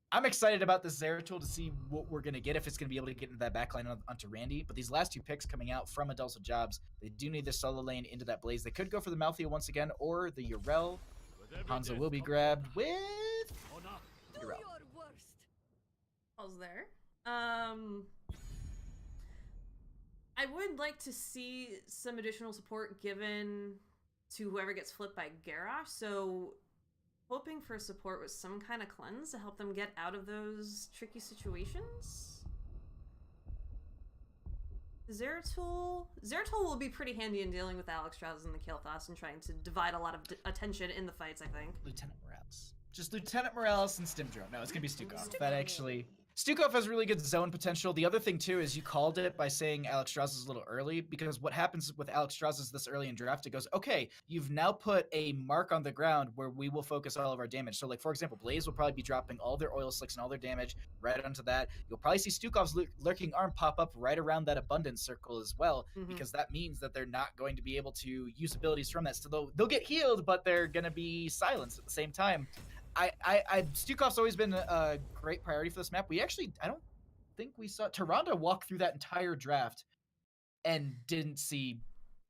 I'm excited about this Zeratul to see what we're going to get, if it's going to be able to get into that backline onto Randy. But these last two picks coming out from adults with jobs, they do need their solo lane into that Blaze. They could go for the Malthael once again, or the Yrel. Hanzo will be grabbed with Yrel. Pause there. I would like to see some additional support given to whoever gets flipped by Garrosh, so hoping for support with some kind of cleanse to help them get out of those tricky situations. Zeratul will be pretty handy in dealing with Alexstrasza and the Kael'thas and trying to divide a lot of attention in the fights, I think. Lieutenant Morales. Just Lieutenant Morales and Stimdrum. No, it's going to be Stukov. That actually... Stukov has really good zone potential. The other thing, too, is you called it by saying Alexstrasza is a little early, because what happens with Alexstrasza is this early in draft, it goes, okay, you've now put a mark on the ground where we will focus all of our damage. So, like, for example, Blaze will probably be dropping all their oil slicks and all their damage right onto that. You'll probably see Stukov's lurking arm pop up right around that abundance circle as well, because that means that they're not going to be able to use abilities from that. So they'll get healed, but they're going to be silenced at the same time. Stukov's always been a great priority for this map. I don't think we saw Tyrande walk through that entire draft and didn't see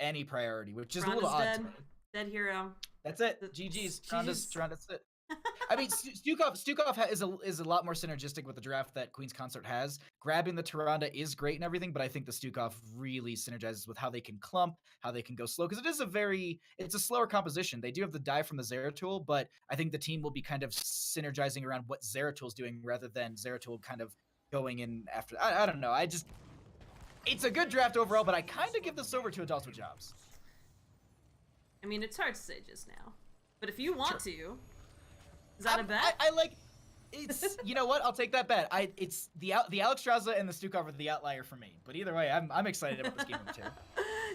any priority, which is a little odd. Dead hero. That's it. GG's. Tyranda's it. I mean, Stukov is a lot more synergistic with the draft that Queen's Consort has. Grabbing the Tyrande is great and everything, but I think the Stukov really synergizes with how they can clump, how they can go slow, because it's a slower composition. They do have the dive from the Zeratul, but I think the team will be kind of synergizing around what Zeratul's doing rather than Zeratul kind of going in after. I don't know. It's a good draft overall, but I kind of give this over to Adults with Jobs. I mean, it's hard to say just now, but if you want to, is that a bet? I like. It's you know what? I'll take that bet. It's the Alex Straza and the Stukov are the outlier for me. But either way, I'm excited about this game too.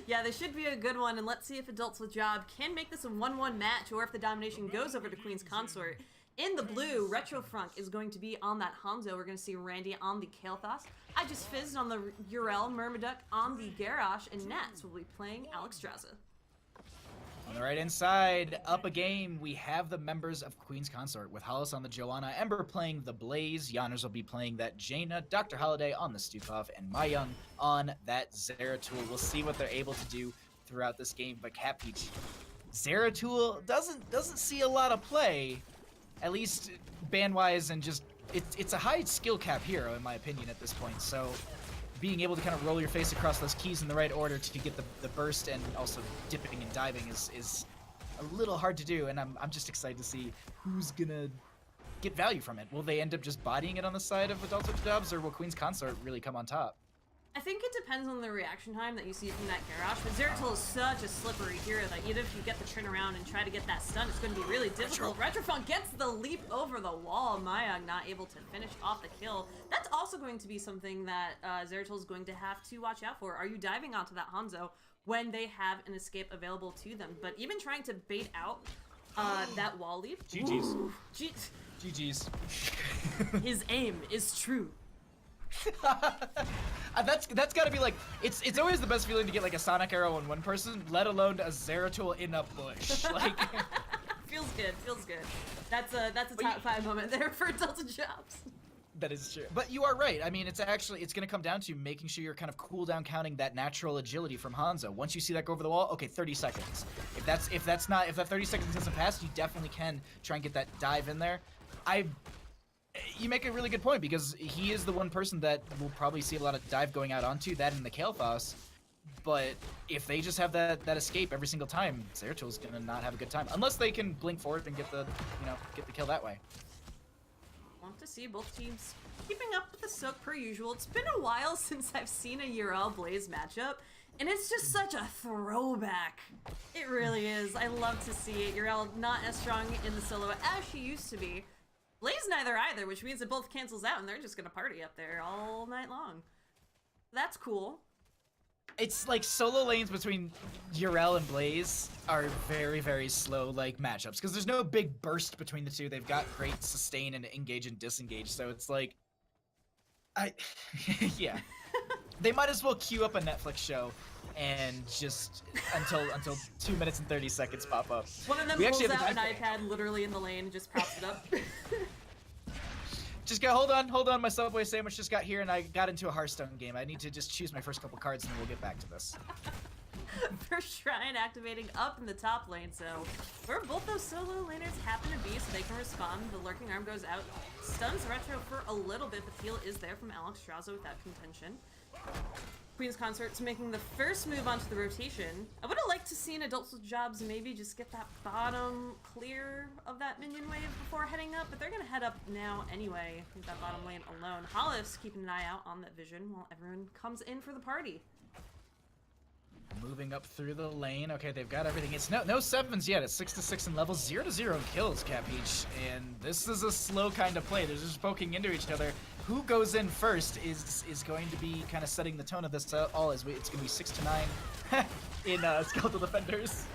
Yeah, this should be a good one, and let's see if Adults with Job can make this a 1-1 match, or if the domination goes over to Queen's Consort. In the blue, Retrofrunk is going to be on that Hanzo. We're going to see Randy on the Kael'thas. I just fizzed on the Urel, Myrmidon on the Garrosh, and Nats will be playing Alex Straza. On the right inside, up a game, we have the members of Queen's Consort with Hollis on the Joanna, Ember playing the Blaze, Yanners will be playing that Jaina, Dr. Holiday on the Stukov, and Mayung on that Zeratul. We'll see what they're able to do throughout this game, but Cat Peach, Zeratul doesn't see a lot of play, at least ban-wise, and just it's a high skill cap hero in my opinion at this point. So being able to kind of roll your face across those keys in the right order to get the burst and also dipping and diving is a little hard to do, and I'm just excited to see who's gonna get value from it. Will they end up just bodying it on the side of Adults with Jobs, or will Queen's Consort really come on top? I think it depends on the reaction time that you see from that Garrosh, but Zeratul is such a slippery hero that even if you get the turn around and try to get that stun, it's going to be really difficult. Retrofunk gets the leap over the wall. Mayang not able to finish off the kill. That's also going to be something that Zeratul is going to have to watch out for. Are you diving onto that Hanzo when they have an escape available to them? But even trying to bait out that wall leap. GG's. GG's. His aim is true. That's gotta be like, it's always the best feeling to get like a sonic arrow on one person, let alone a Zeratul in a bush. Like feels good. That's a top 5 moment there for Delta Jobs. That is true. But you are right. I mean, it's gonna come down to making sure you're kind of cooldown counting that natural agility from Hanzo. Once you see that go over the wall, okay, 30 seconds. If that 30 seconds doesn't pass, you definitely can try and get that dive in there. You make a really good point, because he is the one person that will probably see a lot of dive going out onto that in the Kael'thas. But if they just have that escape every single time, Zeratul's gonna not have a good time unless they can blink forward and get the kill that way. Want to see both teams keeping up with the soak per usual. It's been a while since I've seen a Urel Blaze matchup, and it's just such a throwback. It really is. I love to see it. Urel not as strong in the solo as she used to be. Blaze neither either, which means it both cancels out and they're just gonna party up there all night long. That's cool. It's like solo lanes between Urel and Blaze are very, very slow like matchups, because there's no big burst between the two. They've got great sustain and engage and disengage, so it's like, yeah. They might as well queue up a Netflix show and just until 2 minutes and 30 seconds pop up. One of them pulls out an iPad literally in the lane and just props it up. Just hold on, my Subway sandwich just got here and I got into a Hearthstone game. I need to just choose my first couple cards and then we'll get back to this. First Shrine activating up in the top lane, so where both those solo laners happen to be so they can respond. The Lurking Arm goes out, stuns Retro for a little bit, but heal is there from Alex Straza without contention. Queen's Consort's making the first move onto the rotation. I would have liked to see an Adults with Jobs maybe just get that bottom clear of that minion wave before heading up, but they're gonna head up now anyway. I think that bottom lane alone. Hollis keeping an eye out on that vision while everyone comes in for the party. Moving up through the lane. Okay, they've got everything. It's no sevens yet. It's 6-6 in levels, 0-0 in kills, Cat Peach. And this is a slow kind of play. They're just poking into each other. Who goes in first is going to be kind of setting the tone of this all. It's going to be 6-9 in Skeletal Defenders.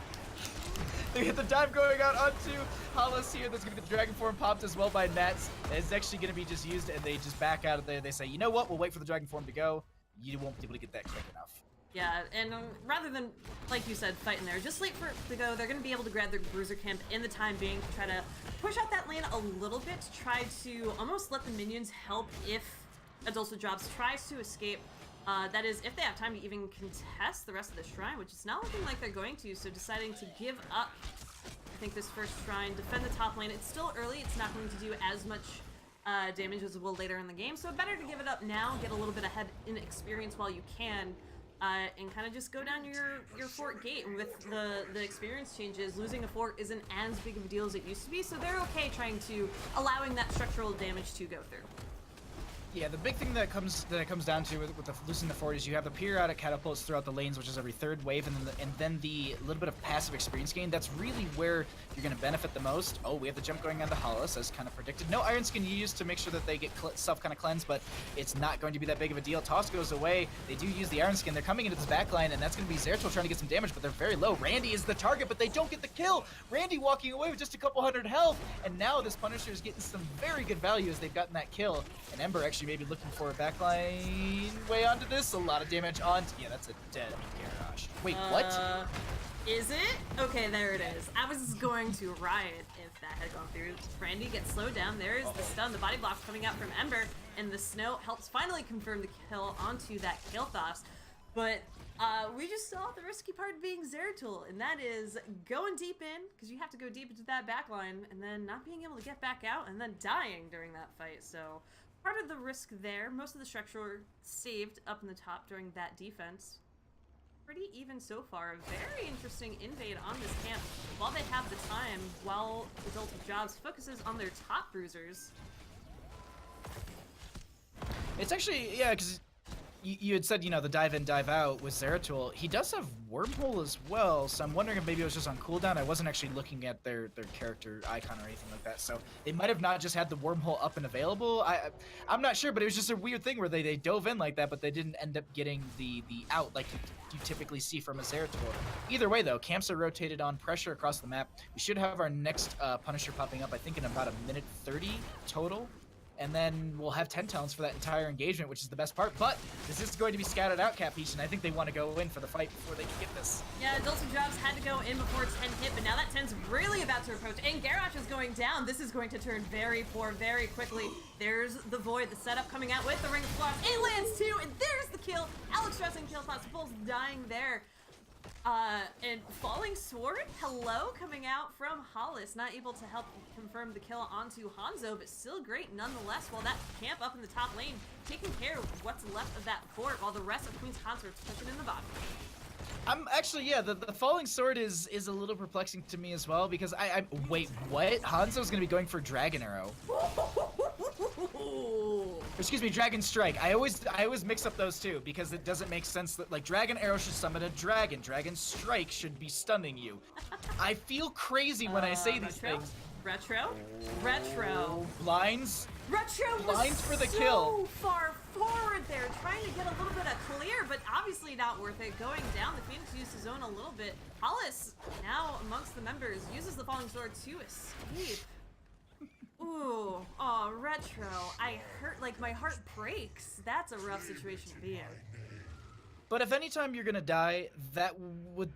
They get the dive going out onto Hollis here. There's going to be the Dragon Form popped as well by Nats. It's actually going to be just used, and they just back out of there. They say, you know what? We'll wait for the Dragon Form to go. You won't be able to get that quick enough. Yeah, and rather than, like you said, fighting there, just wait for it to go. They're going to be able to grab their Bruiser Camp in the time being to try to push out that lane a little bit, to try to almost let the minions help if Adults with Jobs tries to escape. That is, if they have time to even contest the rest of the Shrine, which it's not looking like they're going to, so deciding to give up, I think, this first Shrine, defend the top lane. It's still early. It's not going to do as much damage as it will later in the game, so better to give it up now, get a little bit ahead in experience while you can. And kind of just go down your fort gate. And with the experience changes, losing a fort isn't as big of a deal as it used to be, so they're okay allowing that structural damage to go through. Yeah, the big thing that it comes down to with the losing the fort is you have the periodic catapults throughout the lanes, which is every third wave, and then the little bit of passive experience gain. That's really where you're going to benefit the most. Oh, we have the jump going on the Hollis, as kind of predicted. No Iron Skin used to make sure that they get self kind of cleansed, but it's not going to be that big of a deal. Toss goes away. They do use the Iron Skin. They're coming into this backline, and that's going to be Zeratul trying to get some damage, but they're very low. Randy is the target, but they don't get the kill. Randy walking away with just a couple hundred health, and now this Punisher is getting some very good value as they've gotten that kill. And Ember actually maybe looking for a backline way onto this. A lot of damage on. Yeah, that's a dead Garrosh. Wait, what? Is it? Okay, there it is. I was going to riot if that had gone through. Randy gets slowed down. There is the stun, the body block coming out from Ember, and the snow helps finally confirm the kill onto that Kael'thas. But we just saw the risky part being Zeratul, and that is going deep in, because you have to go deep into that backline, and then not being able to get back out, and then dying during that fight. So part of the risk there. Most of the structure saved up in the top during that defense. Pretty even so far. A very interesting invade on this camp while they have the time, while Adult of Jobs focuses on their top bruisers. It's actually, yeah, because you had said, you know, the dive in, dive out with Zeratul. He does have Wormhole as well, so I'm wondering if maybe it was just on cooldown. I wasn't actually looking at their character icon or anything like that, so they might have not just had the Wormhole up and available. I'm not sure, but it was just a weird thing where they dove in like that, but they didn't end up getting the out like you typically see from a Zeratul. Either way, though, camps are rotated on, pressure across the map. We should have our next Punisher popping up, I think, in about 1:30 total. And then we'll have 10 talents for that entire engagement, which is the best part. But this is going to be scattered out, Capiche, and I think they want to go in for the fight before they can get this. Yeah, Adults of Jobs had to go in before 10 hit, but now that 10's really about to approach. And Garrosh is going down. This is going to turn very poor very quickly. There's the Void, the setup coming out with the Ring of Frost. It lands too, and there's the kill. Alex Strauss and Kael'thas both dying there. And Falling Sword, hello, coming out from Hollis, not able to help confirm the kill onto Hanzo, but still great nonetheless, while that camp up in the top lane taking care of what's left of that fort, while the rest of Queen's Consorts pushing in the bottom. I'm actually, yeah, the Falling Sword is a little perplexing to me as well, because wait, what? Hanzo's gonna be going for Dragon Arrow. Excuse me, Dragon Strike. I always mix up those two because it doesn't make sense that, like, Dragon Arrow should summon a dragon. Dragon Strike should be stunning you. I feel crazy when I say these things. Retro? Blinds? Retro Blinds for the so kill. far forward there, trying to get a little bit of clear, but obviously not worth it. Going down, the Phoenix used his own a little bit. Hollis, now amongst the members, uses the Falling Sword to escape. Ooh, oh, Retro. I hurt, like, my heart breaks. That's a rough situation to be in. But if anytime you're gonna die, that would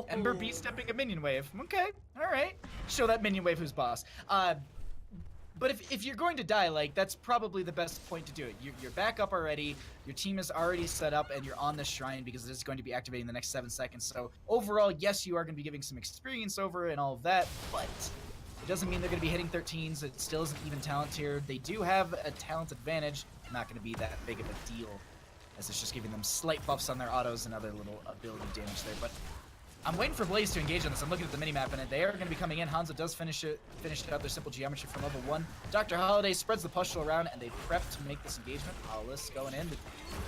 Ember B stepping a minion wave. Okay, alright. Show that minion wave who's boss. But if you're going to die, like, that's probably the best point to do it. You're back up already, your team is already set up, and you're on the shrine because it is going to be activating in the next 7 seconds. So overall, yes, you are going to be giving some experience over and all of that, but it doesn't mean they're going to be hitting 13s. It still isn't even talent tier. They do have a talent advantage. Not going to be that big of a deal, as it's just giving them slight buffs on their autos and other little ability damage there. But I'm waiting for Blaze to engage on this. I'm looking at the minimap, and they are going to be coming in. Hanzo does finish out their simple geometry from level 1. Dr. Holiday spreads the pustule around, and they prep to make this engagement. Hollis going in. The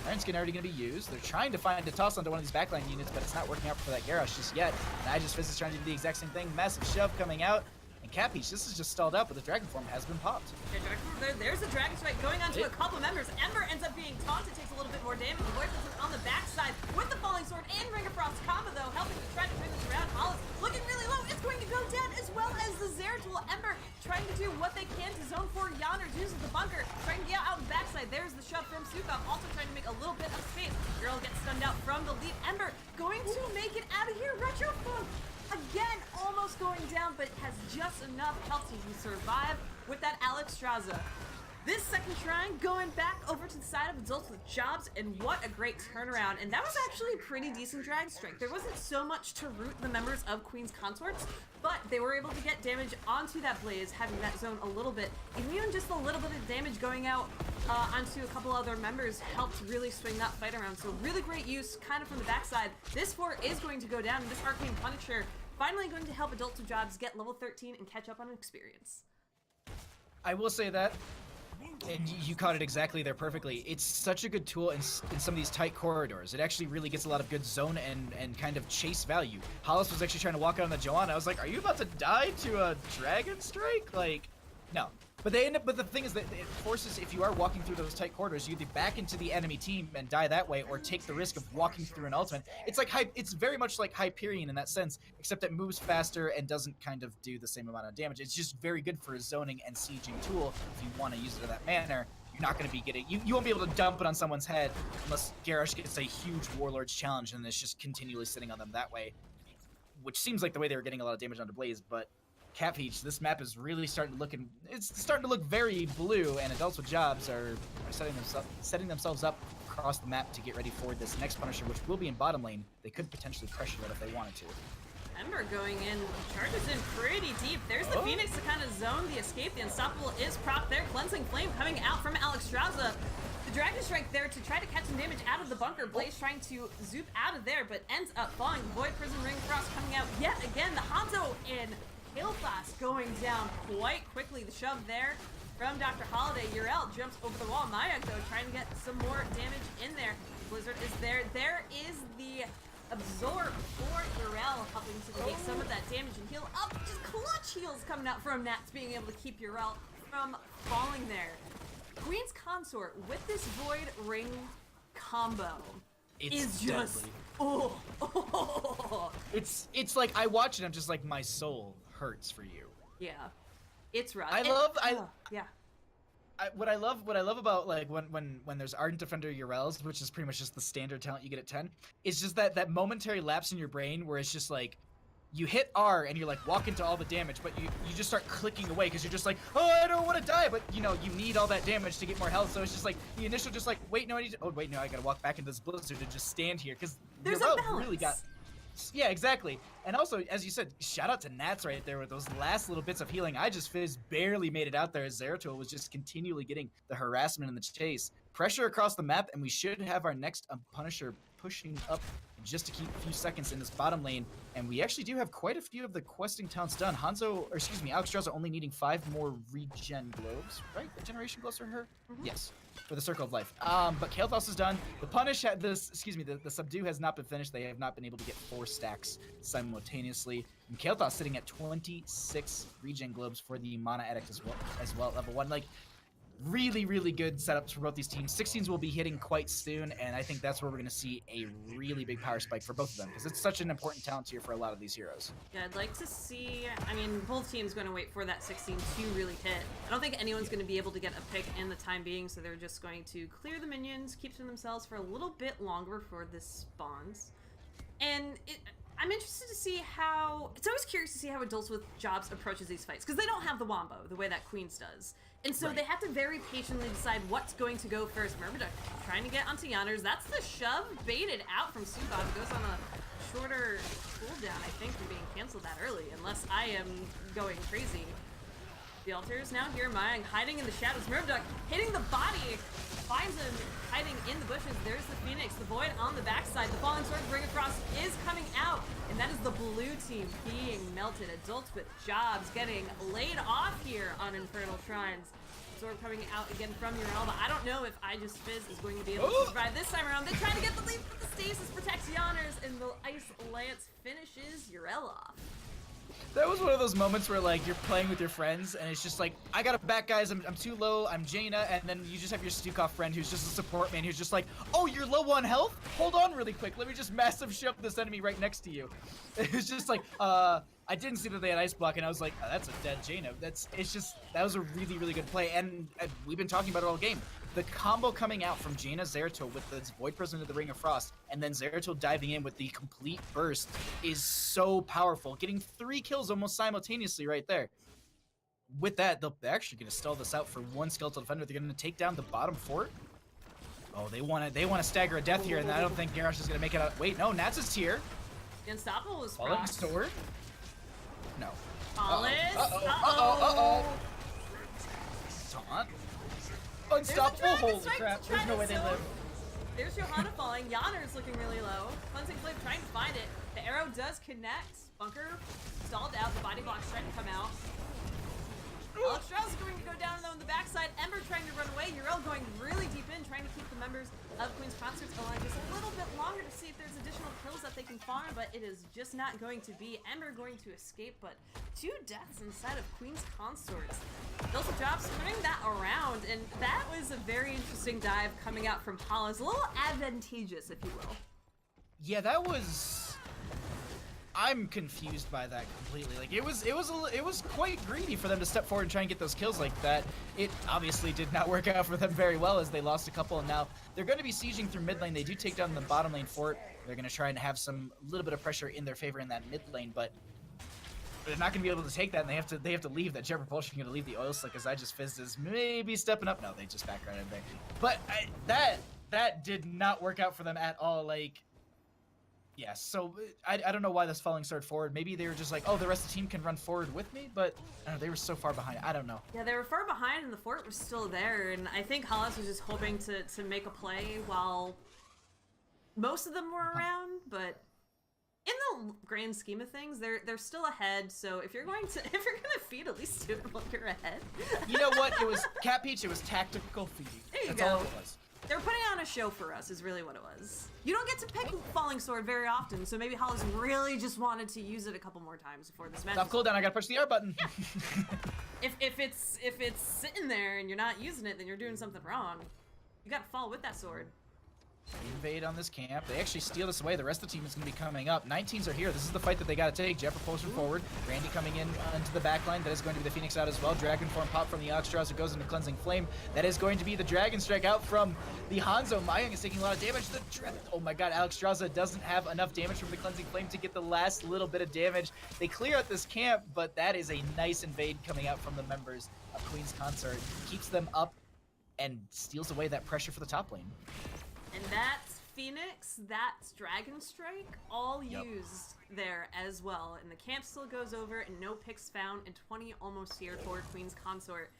Iron Skin already going to be used. They're trying to find a toss onto one of these backline units, but it's not working out for that Garrosh just yet. And Aegis Fist is trying to do the exact same thing. Massive shove coming out. And Capiche, this is just stalled out, but the Dragon Form has been popped. Yeah, there's the Dragon Strike going onto a couple members. Ember ends up being taunted, takes a little bit more damage. The Void is on the backside with the Falling Sword and Ring of Frost combo, though, helping to try to turn this around. Hollis looking really low. It's going to go down, as well as the Zeratul. Ember trying to do what they can to zone for Yonder, uses the bunker, trying to get out the backside. There's the shove from Sukov, also trying to make a little bit of space. Girl gets stunned out from the lead. Ember going to make it out of here. Retro Funk again, almost going down, but has just enough health to survive with that Alex Straza. This second shrine going back over to the side of Adults with Jobs, and what a great turnaround. And that was actually a pretty decent drag strike. There wasn't so much to root the members of Queen's Consorts, but they were able to get damage onto that Blaze, having that zone a little bit. Even just a little bit of damage going out onto a couple other members helped really swing that fight around. So really great use kind of from the backside. This fort is going to go down, and this Arcane Punisher finally going to help Adults with Jobs get level 13 and catch up on experience. I will say that And you caught it exactly there perfectly. It's such a good tool in some of these tight corridors. It actually really gets a lot of good zone and kind of chase value. Hollis was actually trying to walk out on the Joanna. I was like, are you about to die to a Dragon Strike? Like, no. But the thing is that it forces, if you are walking through those tight corridors, you either back into the enemy team and die that way, or take the risk of walking through an ultimate. It's like it's very much like Hyperion in that sense, except it moves faster and doesn't kind of do the same amount of damage. It's just very good for a zoning and sieging tool if you want to use it in that manner. You're not going to be getting, you won't be able to dump it on someone's head unless Garrosh gets a huge Warlord's challenge and it's just continually sitting on them that way, which seems like the way they were getting a lot of damage onto Blaze, but Catpeach, this map is really starting to look very blue, and adults with jobs are setting themselves up across the map to get ready for this next Punisher, which will be in bottom lane. They could potentially pressure it if they wanted to. Ember going in, charges in pretty deep. There's the Phoenix to kind of zone the escape. The Unstoppable is propped there. Cleansing Flame coming out from Alexstrasza. The Dragon Strike there to try to catch some damage out of the bunker. Blaze trying to zoop out of there, but ends up falling. Void Prison Ring Frost coming out yet again. The Hanzo in Kael'thas going down quite quickly. The shove there from Dr. Holiday. Yrel jumps over the wall. Mayak, though, trying to get some more damage in there. Blizzard is there. There is the absorb for Yrel, helping to take some of that damage and heal up. Just clutch heals coming out from Nats, being able to keep Yrel from falling there. Queen's Consort with this Void Ring combo is just It's like I watch it, I'm just like, my soul hurts for you. Yeah, it's rough. What I love about like when there's Ardent Defender Yrels, which is pretty much just the standard talent you get at 10, it's just that momentary lapse in your brain where it's just like you hit R and you're like walk into all the damage, but you just start clicking away because you're just like, oh, I don't want to die, but you know you need all that damage to get more health. So it's just like the initial just like, wait, no, I need to, oh wait, no, I gotta walk back into this blizzard to just stand here because Yrel really got. Yeah, exactly. And also, as you said, shout out to Nats right there with those last little bits of healing. I just barely made it out there as Zeratul was just continually getting the harassment and the chase. Pressure across the map, and we should have our next Punisher pushing up just to keep a few seconds in this bottom lane. And we actually do have quite a few of the questing talents done. Alexstrasza only needing 5 more regen globes, right? The generation gloves for her? Mm-hmm. Yes, for the Circle of Life. But Kael'thas is done. The Punish had this, the Subdue has not been finished. They have not been able to get 4 stacks simultaneously. And Kael'thas sitting at 26 regen globes for the Mana Addict as well, level 1. Like, really, really good setups for both these teams. 16s will be hitting quite soon, and I think that's where we're going to see a really big power spike for both of them, because it's such an important talent tier for a lot of these heroes. Yeah, I'd like to see, I mean, both teams going to wait for that 16 to really hit. I don't think anyone's going to be able to get a pick in the time being, so they're just going to clear the minions, keep to themselves for a little bit longer before this spawns. And I'm interested to see how, it's always curious to see how Adults with Jobs approaches these fights, because they don't have the Wombo the way that Queens does. And so they have to very patiently decide what's going to go first. Myrmidon trying to get onto Yonders. That's the shove baited out from Subov. It goes on a shorter cooldown, I think, from being canceled that early, unless I am going crazy. The altar is now here. Mayang hiding in the shadows. Myrmidon hitting the body. Finds him hiding in the bushes. There's the Phoenix. The Void on the backside. The Falling Sword Ring of Frost is coming out. And that is the blue team being melted. Adults with Jobs getting laid off here on Infernal Shrines. Sword coming out again from Yrel, but I don't know if I Just Fizz is going to be able to survive this time around. They try to get the lead, but the stasis protects Yoners, and the Ice Lance finishes Yrel off. That was one of those moments where, like, you're playing with your friends, and it's just like, I gotta back, guys, I'm too low, I'm Jaina, and then you just have your Stukov friend who's just a support man who's just like, oh, you're low on health? Hold on really quick, let me just massive shove this enemy right next to you. It's just like, I didn't see that they had Ice Block, and I was like, oh, that's a dead Jaina. That was a really, really good play, and we've been talking about it all game. The combo coming out from Jaina Zeratul with the Void Prison to the Ring of Frost, and then Zeratul diving in with the complete burst is so powerful. Getting 3 kills almost simultaneously right there. With that, they're actually going to stall this out for 1 Skeletal Defender. They're going to take down the bottom fort. Oh, they want to stagger a death here, and I don't think Garrosh is going to make it out. Wait, no, Nats is here. The Unstoppable is Falling Sword. No. Hollis. Taunt. Unstoppable, holy crap, there's no way they live. There's Johanna falling, Yonner's looking really low. Cleansing Flame trying to find it. The arrow does connect. Bunker stalled out, the body block's trying to come out. Alexstrasza is going to go down though on the backside. Ember trying to run away. of Queen's Consorts allowing just a little bit longer to see if there's additional kills that they can farm, but it is just not going to be. Ember going to escape, but 2 deaths inside of Queen's Consorts. Delta Drops turning that around, and that was a very interesting dive coming out from Hollis. A little advantageous, if you will. Yeah, that was... I'm confused by that completely. Like it was quite greedy for them to step forward and try and get those kills like that. It obviously did not work out for them very well as they lost a couple, and now they're going to be sieging through mid lane. They do take down the bottom lane fort. They're going to try and have some little bit of pressure in their favor in that mid lane, but they're not going to be able to take that, and they have to leave. That jet propulsion going to leave the oil slick as I just fizzed is maybe stepping up. No, they just back right in there. But that did not work out for them at all. Like. Yeah, so I don't know why this falling sword forward. Maybe they were just like, oh, the rest of the team can run forward with me, but I don't know, they were so far behind. I don't know. Yeah, they were far behind and the fort was still there, and I think Hollis was just hoping to make a play while most of them were around, but in the grand scheme of things, they're still ahead, so if you're gonna feed, at least do it while you're ahead. You know what? It was Cat Peach, it was tactical feeding. There you That's go. all it was. They were putting on a show for us, is really what it was. You don't get to pick Falling Sword very often, so maybe Hollis really just wanted to use it a couple more times before this match. Stop cooldown, I gotta push the R button. Yeah. if it's sitting there and you're not using it, then you're doing something wrong. You gotta fall with that sword. Invade on this camp. They actually steal this away. The rest of the team is going to be coming up. 19s are here. This is the fight that they got to take. Jet propulsion forward. Randy coming in into the back line. That is going to be the Phoenix out as well. Dragon form pop from the Alexstrasza goes into Cleansing Flame. That is going to be the Dragon Strike out from the Hanzo. Mayang is taking a lot of damage. Oh my god, Alexstrasza doesn't have enough damage from the Cleansing Flame to get the last little bit of damage. They clear out this camp, but that is a nice invade coming out from the members of Queen's Consort. Keeps them up and steals away that pressure for the top lane. And that's Phoenix, that's Dragon Strike, all used there as well. And the camp still goes over and no picks found, and 20 almost here for Queen's Consort.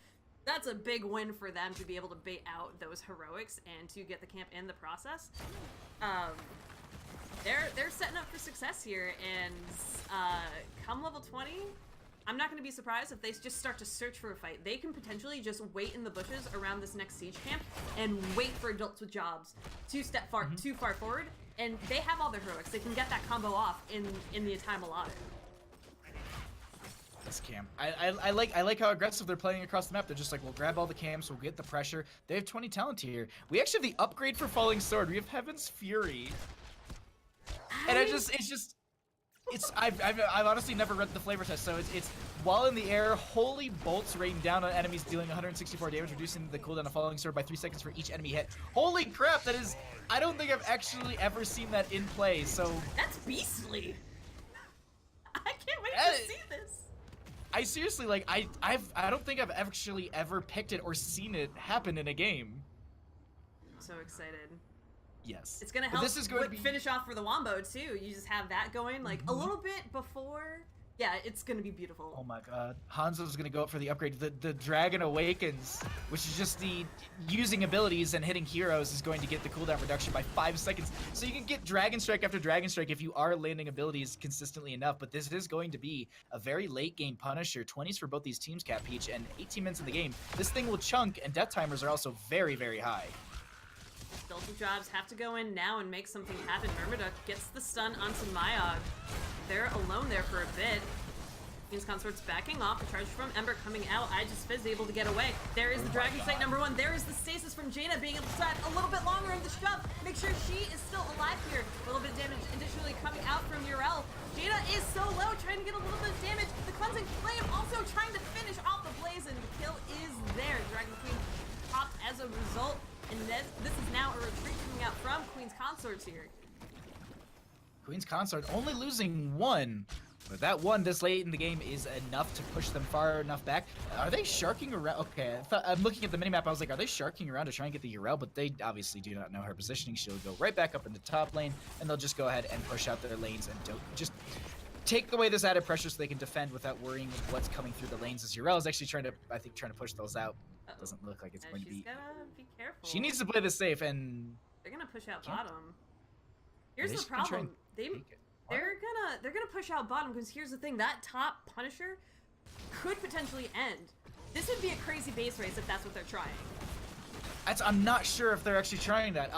That's a big win for them to be able to bait out those heroics and to get the camp in the process. They're setting up for success here, and come level 20, I'm not going to be surprised if they just start to search for a fight. They can potentially just wait in the bushes around this next siege camp and wait for adults with jobs to step too far forward, and they have all their heroics. They can get that combo off in the time allotted. This camp. I like how aggressive they're playing across the map. They're just like, we'll grab all the camps, we'll get the pressure. They have 20 talent here. We actually have the upgrade for Falling Sword. We have Heaven's Fury. And I've honestly never read the flavor test, so it's while in the air, holy bolts rain down on enemies, dealing 164 damage, reducing the cooldown of Falling Sword by 3 seconds for each enemy hit. Holy crap, that is, I don't think I've actually ever seen that in play, so. That's beastly. I can't wait to see this. I seriously, like, I don't think I've actually ever picked it or seen it happen in a game. I'm so excited. Yes. It's gonna help to finish off for the Wombo too. You just have that going like a little bit before. Yeah, it's gonna be beautiful. Oh my god. Hanzo's gonna go up for the upgrade. The Dragon Awakens, which is just the using abilities and hitting heroes, is going to get the cooldown reduction by 5 seconds. So you can get Dragon Strike after Dragon Strike if you are landing abilities consistently enough, but this is going to be a very late game Punisher. 20s for both these teams, Cat Peach, and 18 minutes in the game. This thing will chunk, and death timers are also very, very high. Delta Jobs have to go in now and make something happen. Myrmidon gets the stun onto Mayog. They're alone there for a bit. Queen's Consort's backing off. The charge from Ember coming out. I just Fizz able to get away. There is the Dragon Sight #1. There is the stasis from Jaina being able to stand a little bit longer in the shove. Make sure she is still alive here. A little bit of damage additionally coming out from Urel. Jaina is so low, trying to get a little bit of damage. The Cleansing Flame also trying to finish off the blaze, and the kill is there. Dragon Queen popped as a result. And this is now a retreat coming out from Queen's Consorts here. Queen's Consort only losing 1, but that 1 this late in the game is enough to push them far enough back. Are they sharking around? Okay, I'm looking at the minimap. I was like, are they sharking around to try and get the Urel? But they obviously do not know her positioning. She'll go right back up in the top lane, and they'll just go ahead and push out their lanes and don't just take away this added pressure so they can defend without worrying what's coming through the lanes. As Urel is actually trying to push those out. Doesn't look like it's going to be. She's gotta be careful. She needs to play this safe, and they're gonna push out bottom. Here's the problem. They're gonna push out bottom because here's the thing: that top Punisher could potentially end. This would be a crazy base race if that's what they're trying. I'm not sure if they're actually trying that.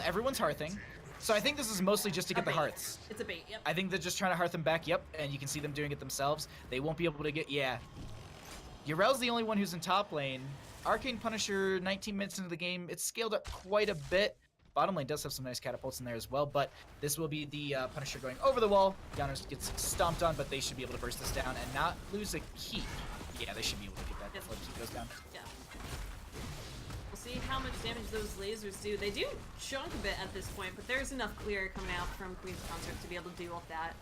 Everyone's hearthing. So I think this is mostly just to get the hearths. It's a bait, yep. I think they're just trying to hearth them back, yep, and you can see them doing it themselves. They won't be able to get, yeah. Urel's the only one who's in top lane. Arcane Punisher, 19 minutes into the game, it's scaled up quite a bit. Bottom lane does have some nice catapults in there as well, but this will be the Punisher going over the wall. Giannis gets stomped on, but they should be able to burst this down and not lose a keep. Yeah, they should be able to get that before the keep goes down. Yeah. We'll see how much damage those lasers do. They do chunk a bit at this point, but there's enough clear coming out from Queen's Consort to be able to deal with that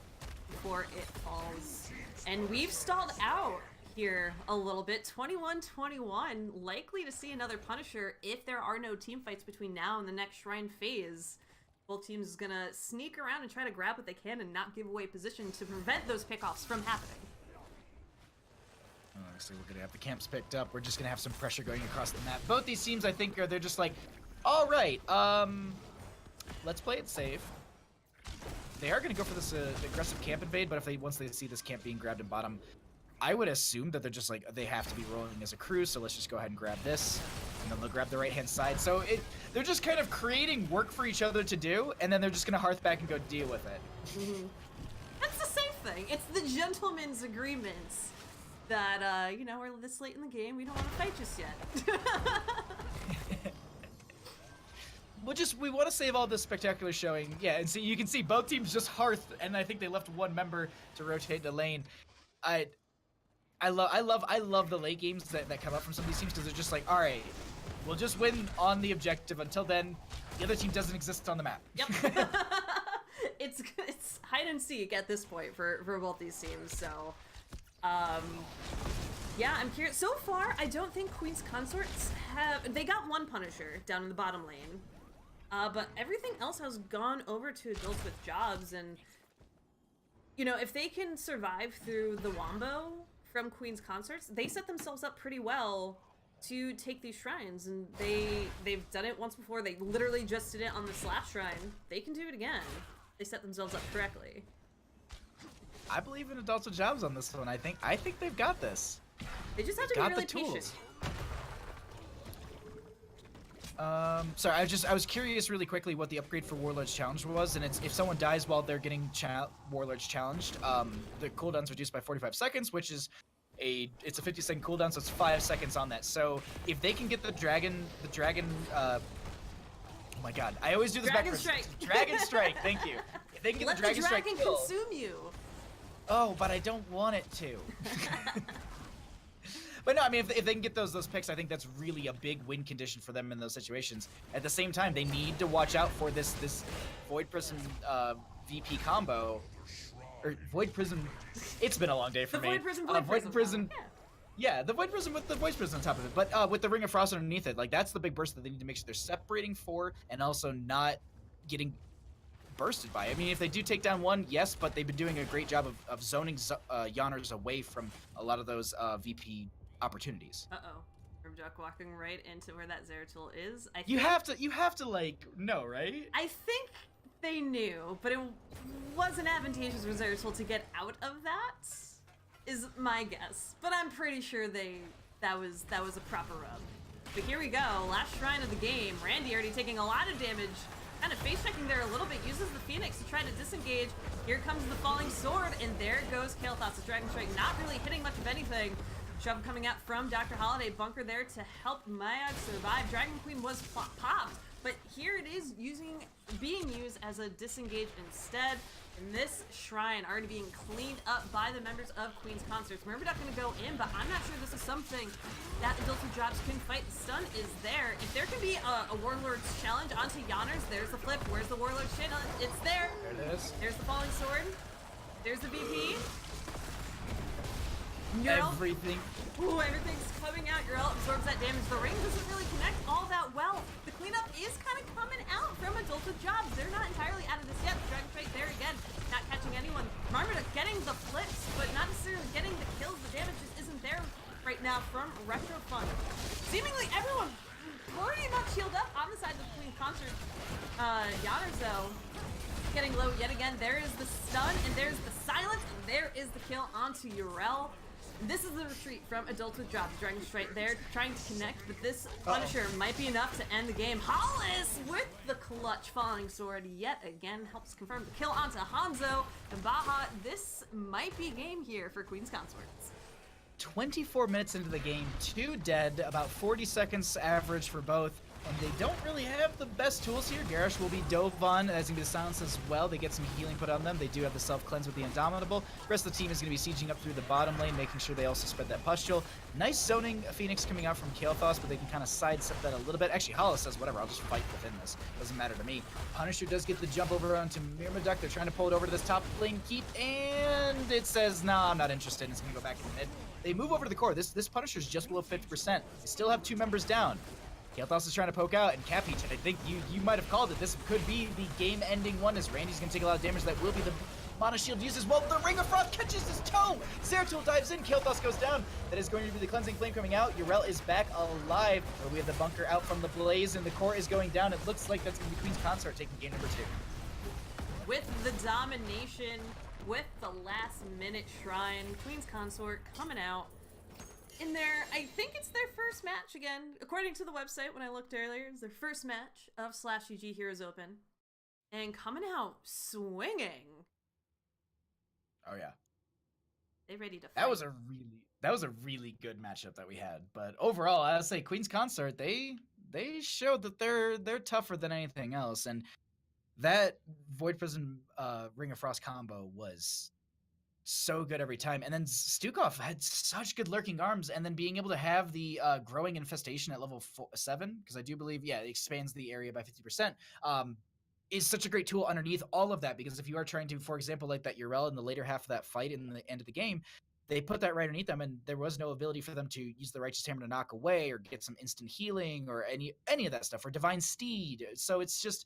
before it falls. And we've stalled out here a little bit. 21-21, likely to see another Punisher if there are no team fights between now and the next Shrine phase. Both teams is gonna sneak around and try to grab what they can and not give away position to prevent those pickoffs from happening. Honestly, we're gonna have the camps picked up. We're just gonna have some pressure going across the map. Both these teams, I think, they're just like, all right, let's play it safe. They are gonna go for this aggressive camp invade, but if once they see this camp being grabbed in bottom, I would assume that they're just like, they have to be rolling as a crew, so let's just go ahead and grab this, and then they'll grab the right-hand side. So they're just kind of creating work for each other to do, and then they're just gonna hearth back and go deal with it. Mm-hmm. That's the safe thing. It's the gentleman's agreements that, you know, we're this late in the game, we don't want to fight just yet. We want to save all this spectacular showing. Yeah, and see, you can see both teams just hearth, and I think they left one member to rotate the lane. I love the late games that come up from some of these teams because they're just like, all right, we'll just win on the objective. Until then, the other team doesn't exist on the map. Yep. it's hide and seek at this point for both these teams. So, yeah, I'm curious. So far, I don't think Queen's Consorts they got one Punisher down in the bottom lane, but everything else has gone over to adults with jobs. And you know, if they can survive through the wombo from Queen's Consorts, they set themselves up pretty well to take these shrines, and they've done it once before. They literally just did it on the Slash shrine. They can do it again. They set themselves up correctly. I believe in adults with jobs on this one. I think they've got this. They just have to be really patient. Sorry, I was curious really quickly what the upgrade for Warlord's Challenge was, and it's if someone dies while they're getting Warlord's Challenged, the cooldown's reduced by 45 seconds, which is it's a 50-second cooldown, so it's 5 seconds on that. So if they can get the dragon, oh my god, I always do this backwards. Dragon Strike, thank you. If they can get the Dragon Strike kill, let the dragon consume you. Oh, but I don't want it to. But no, I mean, if they can get those picks, I think that's really a big win condition for them in those situations. At the same time, they need to watch out for this Void Prism VP combo. Or Void Prism, it's been a long day for me. Void Prism. Yeah, the Void Prism with the Void Prism on top of it. But with the Ring of Frost underneath it, like that's the big burst that they need to make sure they're separating for and also not getting bursted by. I mean, if they do take down one, yes, but they've been doing a great job of zoning Yoners away from a lot of those VP opportunities. Uh-oh. Duck walking right into where that Zeratul is. You have to like know, right? I think they knew, but it wasn't advantageous for Zeratul to get out of that, is my guess. But I'm pretty sure that was a proper rub. But here we go, last shrine of the game. Randy already taking a lot of damage. Kind of face checking there a little bit, uses the Phoenix to try to disengage. Here comes the falling sword, and there goes Kael'thas. The Dragon Strike not really hitting much of anything. Shove coming out from Dr. Holiday. Bunker there to help Mayag survive. Dragon Queen was popped, but here it is being used as a disengage instead. And this shrine already being cleaned up by the members of Queen's Consorts. We're not going to go in, but I'm not sure this is something that adults with jobs can fight. The stun is there. If there can be a Warlord's Challenge onto Yoners, there's the flip. Where's the Warlord's Challenge? It's there. There it is. There's the falling sword. There's the VP. Everything. Ooh, everything's coming out. Urel absorbs that damage. The ring doesn't really connect all that well. The cleanup is kind of coming out from adults with jobs. They're not entirely out of this yet. Dragon Strike there again, not catching anyone. Marmota getting the flips, but not necessarily getting the kills. The damage just isn't there right now from Retrofun. Seemingly everyone pretty much healed up on the side of the Queen Consort. Yoners though, getting low yet again. There is the stun, and there's the silence, and there is the kill onto Urel. This is the retreat from Adults with Jobs. Dragon Strike there, trying to connect, but this Punisher might be enough to end the game. Hollis with the clutch falling sword yet again helps confirm the kill onto Hanzo and Baha. This might be game here for Queen's Consorts. 24 minutes into the game, 2 dead, about 40 seconds average for both, and they don't really have the best tools here. Garish will be dove on, as going to be the silence as well. They get some healing put on them. They do have the self-cleanse with the Indomitable. The rest of the team is going to be sieging up through the bottom lane, making sure they also spread that pustule. Nice zoning Phoenix coming out from Kael'thas, but they can kind of sidestep that a little bit. Actually, Hollis says, whatever, I'll just fight within this. Doesn't matter to me. Punisher does get the jump over onto Myrmidon. They're trying to pull it over to this top lane keep, and it says, nah, I'm not interested. It's going to go back in the mid. They move over to the core. This Punisher's just below 50%. They still have 2 members down. Kael'thas is trying to poke out, and Cappy, I think you might have called it. This could be the game-ending one, as Randy's going to take a lot of damage. That will be the Mana Shield used as well. The Ring of Frost catches his toe! Zeratul dives in, Kael'thas goes down. That is going to be the Cleansing Flame coming out. Yrel is back alive, but we have the bunker out from the blaze, and the core is going down. It looks like that's going to be Queen's Consort taking game number 2. With the domination, with the last-minute shrine, Queen's Consort coming out. In their, I think it's their first match again. According to the website, when I looked earlier, it's their first match of slashgg Heroes Open. And coming out swinging. Oh, yeah. They ready to fight. That was a really good matchup that we had. But overall, I would say Queen's Consort, they showed that they're tougher than anything else. And that Void Prison Ring of Frost combo was so good every time. And then Stukov had such good lurking arms, and then being able to have the growing infestation at level 7, because I do believe, it expands the area by 50%, is such a great tool underneath all of that. Because if you are trying to, for example, like that Yrel in the later half of that fight in the end of the game, they put that right underneath them, and there was no ability for them to use the Righteous Hammer to knock away or get some instant healing or any of that stuff, or Divine Steed. So it's just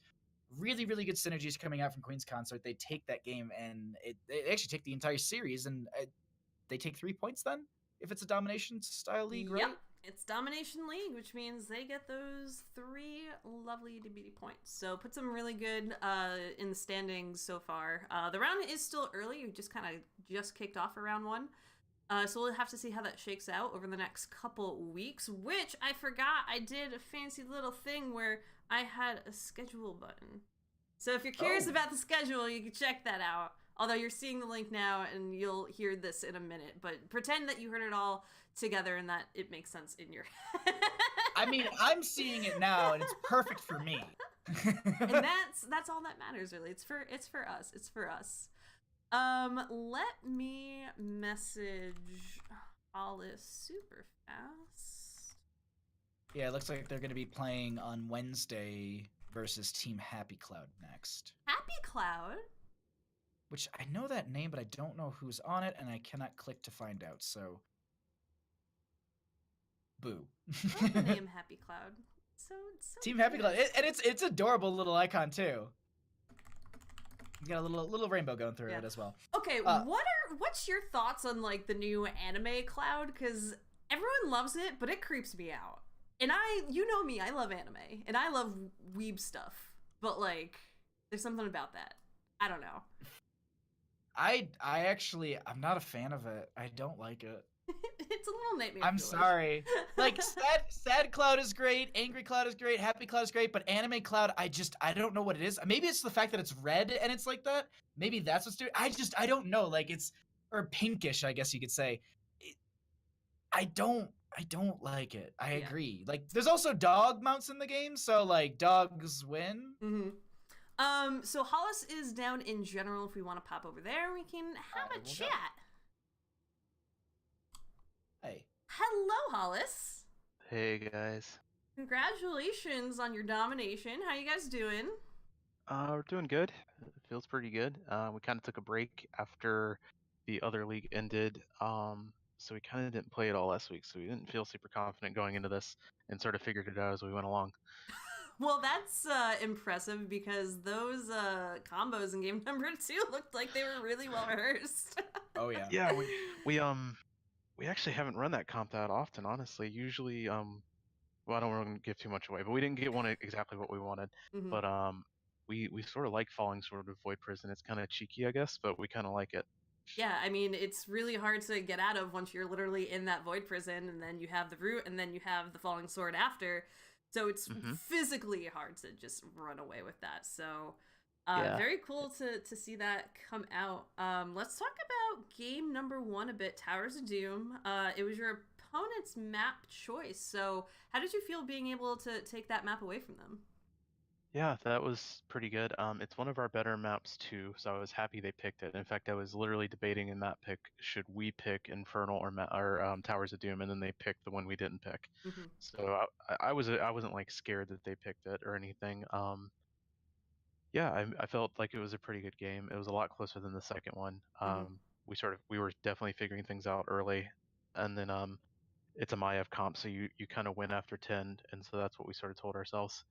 really, really good synergies coming out from Queen's Consort. They take that game, and they actually take the entire series, and they take 3 points then, if it's a domination style league, right? Yep, it's Domination League, which means they get those 3 lovely DBD points. So puts them really good in the standings so far. The round is still early. We just kind of just kicked off for round 1. So we'll have to see how that shakes out over the next couple weeks, which I forgot I did a fancy little thing where I had a schedule button. So if you're curious about the schedule, you can check that out. Although you're seeing the link now and you'll hear this in a minute, but pretend that you heard it all together and that it makes sense in your head. I mean, I'm seeing it now and it's perfect for me. And that's all that matters, really. It's for us. It's for us. Let me message Hollis super fast. Yeah, it looks like they're going to be playing on Wednesday versus Team Happy Cloud next. Happy Cloud? Which I know that name, but I don't know who's on it, and I cannot click to find out, so... Boo. I love the name Happy Cloud. So Team Happy Cloud. And it's adorable little icon, too. You got a little rainbow going through it as well. Okay, what's your thoughts on, like, the new anime Cloud? Because everyone loves it, but it creeps me out. And you know me, I love anime, and I love weeb stuff, but, like, there's something about that. I don't know. I'm not a fan of it. I don't like it. It's a little nightmare. I'm sorry. Like, sad Cloud is great, Angry Cloud is great, Happy Cloud is great, but Anime Cloud, I don't know what it is. Maybe it's the fact that it's red and it's like that. Maybe that's what's doing. I don't know. Like, or pinkish, I guess you could say. I don't like it. I agree. Like, there's also dog mounts in the game, so, like, dogs win. Mm-hmm. So Hollis is down in general. If we want to pop over there, we can have a chat. Hey. Hello, Hollis. Hey, guys. Congratulations on your domination. How you guys doing? We're doing good. It feels pretty good. We kind of took a break after the other league ended. So we kind of didn't play it all last week, so we didn't feel super confident going into this and sort of figured it out as we went along. Well, that's impressive because those combos in game number 2 looked like they were really well rehearsed. Oh yeah. Yeah, we actually haven't run that comp that often, honestly. Usually, well, I don't want to give too much away, but we didn't get one exactly what we wanted. Mm-hmm. But we sort of like Falling Sword with Void Prison. It's kind of cheeky, I guess, but we kind of like it. Yeah, I mean, it's really hard to get out of once you're literally in that void prison, and then you have the root, and then you have the falling sword after. So it's Hmm. physically hard to just run away with that. So Yeah. very cool to see that come out. Let's talk about game number one a bit, Towers of Doom. It was your opponent's map choice. So how did you feel being able to take that map away from them? Yeah, that was pretty good. It's one of our better maps too, so I was happy they picked it. In fact, I was literally debating in that pick, should we pick Infernal or Towers of Doom, and then they picked the one we didn't pick. Mm-hmm. So I wasn't like scared that they picked it or anything. Yeah, I felt like it was a pretty good game. It was a lot closer than the second one. Mm-hmm. We were definitely figuring things out early, and then it's a Maiev comp, so you kind of win after 10, and so that's what we sort of told ourselves,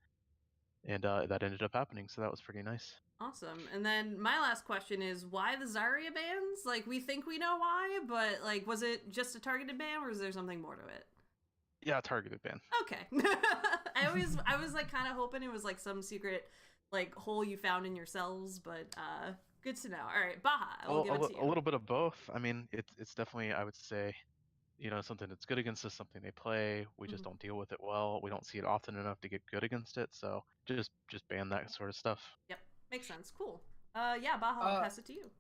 and that ended up happening. So that was pretty nice. Awesome. And then my last question is why the Zarya bans? Like we think we know why, but like was it just a targeted ban or is there something more to it? Yeah, targeted ban. Okay. I was like kind of hoping it was like some secret like hole you found in your cells, but good to know. All right, Baha, I'll give it to A you. little bit of both. I mean, it's definitely, I would say, something that's good against us, something they play. We just Mhm. don't deal with it well. We don't see it often enough to get good against it. So just ban that sort of stuff. Yep. Makes sense. Cool. Yeah, Baha, I'll Uh, pass it to you.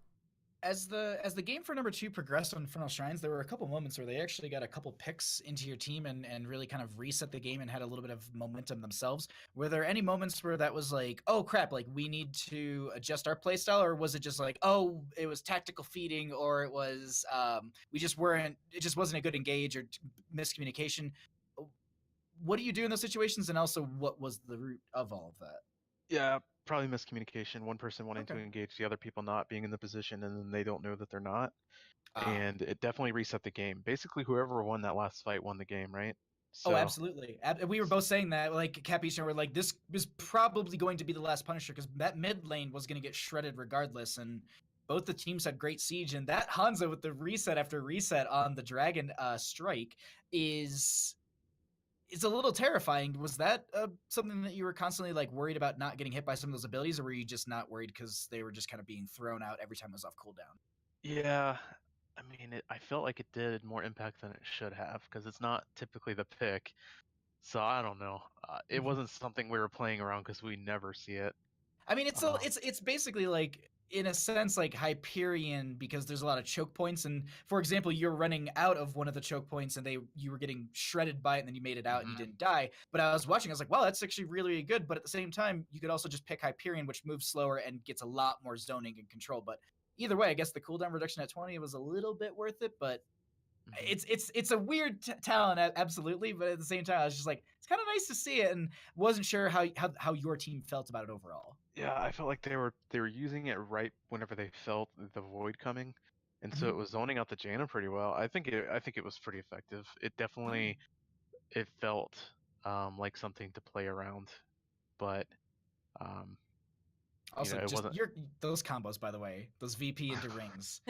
as the game for number 2 progressed on Infernal Shrines, there were a couple moments where they actually got a couple picks into your team and really kind of reset the game and had a little bit of momentum themselves. Were there any moments where that was like, oh crap, like we need to adjust our playstyle, or was it just like, oh, it was tactical feeding, or it was we just weren't, it just wasn't a good engage or miscommunication? What do you do in those situations, and also what was the root of all of that? Yeah, probably miscommunication. One person wanting to Okay. engage the other people not being in the position, and then they don't know that they're not. Ah. And it definitely reset the game. Basically, whoever won that last fight won the game, right? Oh, So, absolutely. We were both saying that, like Capiche and we're like, this is probably going to be the last Punisher because that mid lane was going to get shredded regardless. And both the teams had great siege, and that Hanzo with the reset after reset on the Dragon strike is a little terrifying. Was that something that you were constantly like worried about not getting hit by some of those abilities, or were you just not worried because they were just kind of being thrown out every time it was off cooldown? yeah, I mean, I felt like it did more impact than it should have because it's not typically the pick. So I don't know. It wasn't something we were playing around because we never see it. I mean, Uh, it's basically like in a sense like Hyperion because there's a lot of choke points, and for example, you're running out of one of the choke points, and you were getting shredded by it, and then you made it out and you mhm. didn't die. But I was watching, I was like, wow, that's actually really, really good. But at the same time, you could also just pick Hyperion, which moves slower and gets a lot more zoning and control. But either way, I guess the cooldown reduction at 20 was a little bit worth it, but Mhm. it's a weird talent, absolutely. But at the same time, I was just like, it's kind of nice to see it, and wasn't sure how your team felt about it overall. Yeah, I felt like they were using it right whenever they felt the void coming, and so Mhm. it was zoning out the Janna pretty well. I think it was pretty effective. It Oh. definitely it felt like something to play around, but um, Also, it just wasn't. your those combos, by the way, those VP into rings,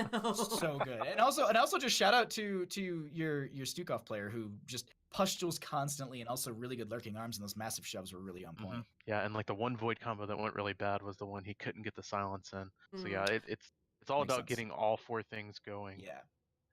so good. And also just shout out to your Stukov player who just pustules constantly, and also really good lurking arms, and those massive shoves were really on Hmm. point. Yeah, and like the one void combo that went really bad was the one he couldn't get the silence in. So Mm, yeah, it's all Makes about sense. getting all four things going, Yeah.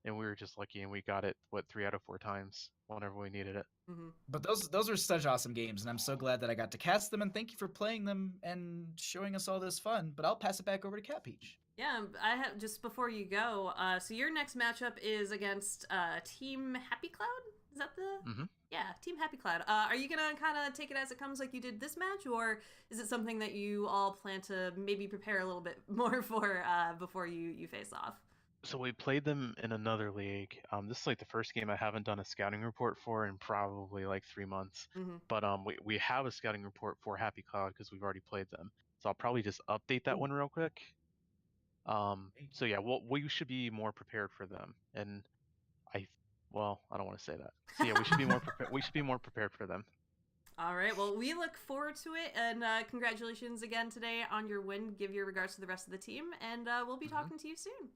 and we were just lucky, and we got it 3 out of 4 times whenever we needed it. mhm. But those were such awesome games, and I'm so glad that I got to cast them. And thank you for playing them and showing us all this fun. But I'll pass it back over to Cat Peach. Yeah, I have just before you go. So your next matchup is against Team Happy Cloud. Is that the? Hmm. Yeah, Team Happy Cloud. Are you gonna kind of take it as it comes like you did this match, or is it something that you all plan to maybe prepare a little bit more for before you face off? So we played them in another league. This is like the first game I haven't done a scouting report for in probably like 3 months. Mm-hmm. But we have a scouting report for Happy Cloud because we've already played them. So I'll probably just update that Ooh, one real quick. hey. So yeah, we should be more prepared for them. And I, well, I don't want to say that. So yeah, we should be more prepared. We should be more prepared for them. All right. Well, we look forward to it, and congratulations again today on your win. Give your regards to the rest of the team, and we'll be Hmm. talking to you soon.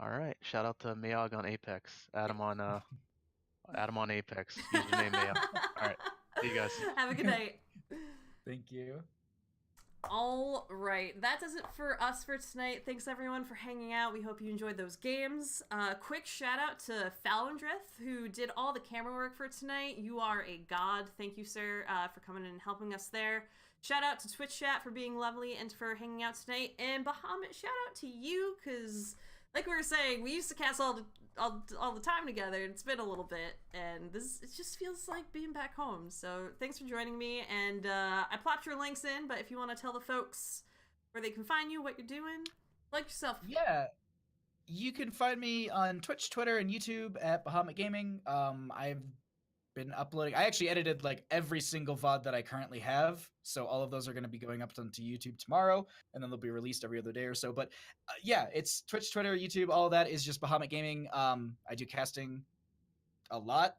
All right. Shout out to Mayog on Apex. Yep. Add him on Apex. Username Mayog. All right. See you guys. Have a good night. Thank you. All right, that does it for us for tonight. Thanks everyone for hanging out. We hope you enjoyed those games. Quick shout out to Falendrith, who did all the camera work for tonight. You are a god. Thank you, sir, for coming in and helping us there. Shout out to Twitch chat for being lovely and for hanging out tonight. And Bahamut, shout out to you, because like we were saying, we used to cast all the time together. It's been a little bit, and it just feels like being back home. So thanks for joining me, and I plopped your links in, but if you want to tell the folks where they can find you, what you're doing, like yourself. Yeah, you can find me on Twitch, Twitter, and YouTube at Bahamut Gaming. I've been uploading. I actually edited like every single VOD that I currently have, so all of those are going to be going up onto YouTube tomorrow, and then they'll be released every other day or so. But yeah, it's Twitch, Twitter, YouTube. All of that is just Bahamut Gaming. I do casting a lot.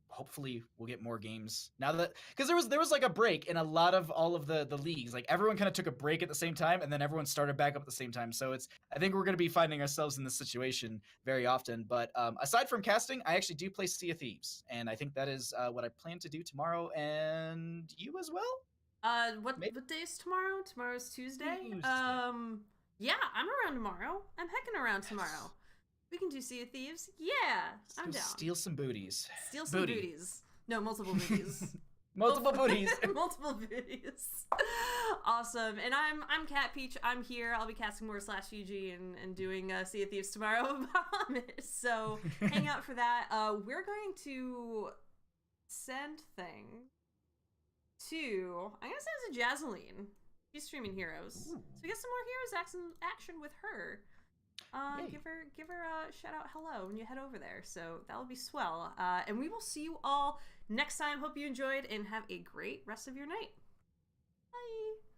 Hopefully we'll get more games now that, because there was like a break in a lot of all of the leagues. Like everyone kind of took a break at the same time, and then everyone started back up at the same time. So I think we're going to be finding ourselves in this situation very often. But aside from casting, I actually do play Sea of Thieves, and I think that is what I plan to do tomorrow, and you as well. What day is tomorrow? Tomorrow's Tuesday. Tuesday. Yeah, I'm around tomorrow. I'm hecking around tomorrow. We can do Sea of Thieves. Yeah, I'm down. Steal some booties. Steal some booties. No, multiple booties. Multiple booties. Multiple booties. Awesome. And I'm Cat Peach. I'm here. I'll be casting more slashgg and doing Sea of Thieves tomorrow. So hang out for that. We're going to send thing to, I'm gonna send it to Jazzaline. She's streaming Heroes. Ooh. So we get some more Heroes action with her. Give her a shout out hello when you head over there. So that will be swell. And we will see you all next time. Hope you enjoyed and have a great rest of your night. Bye.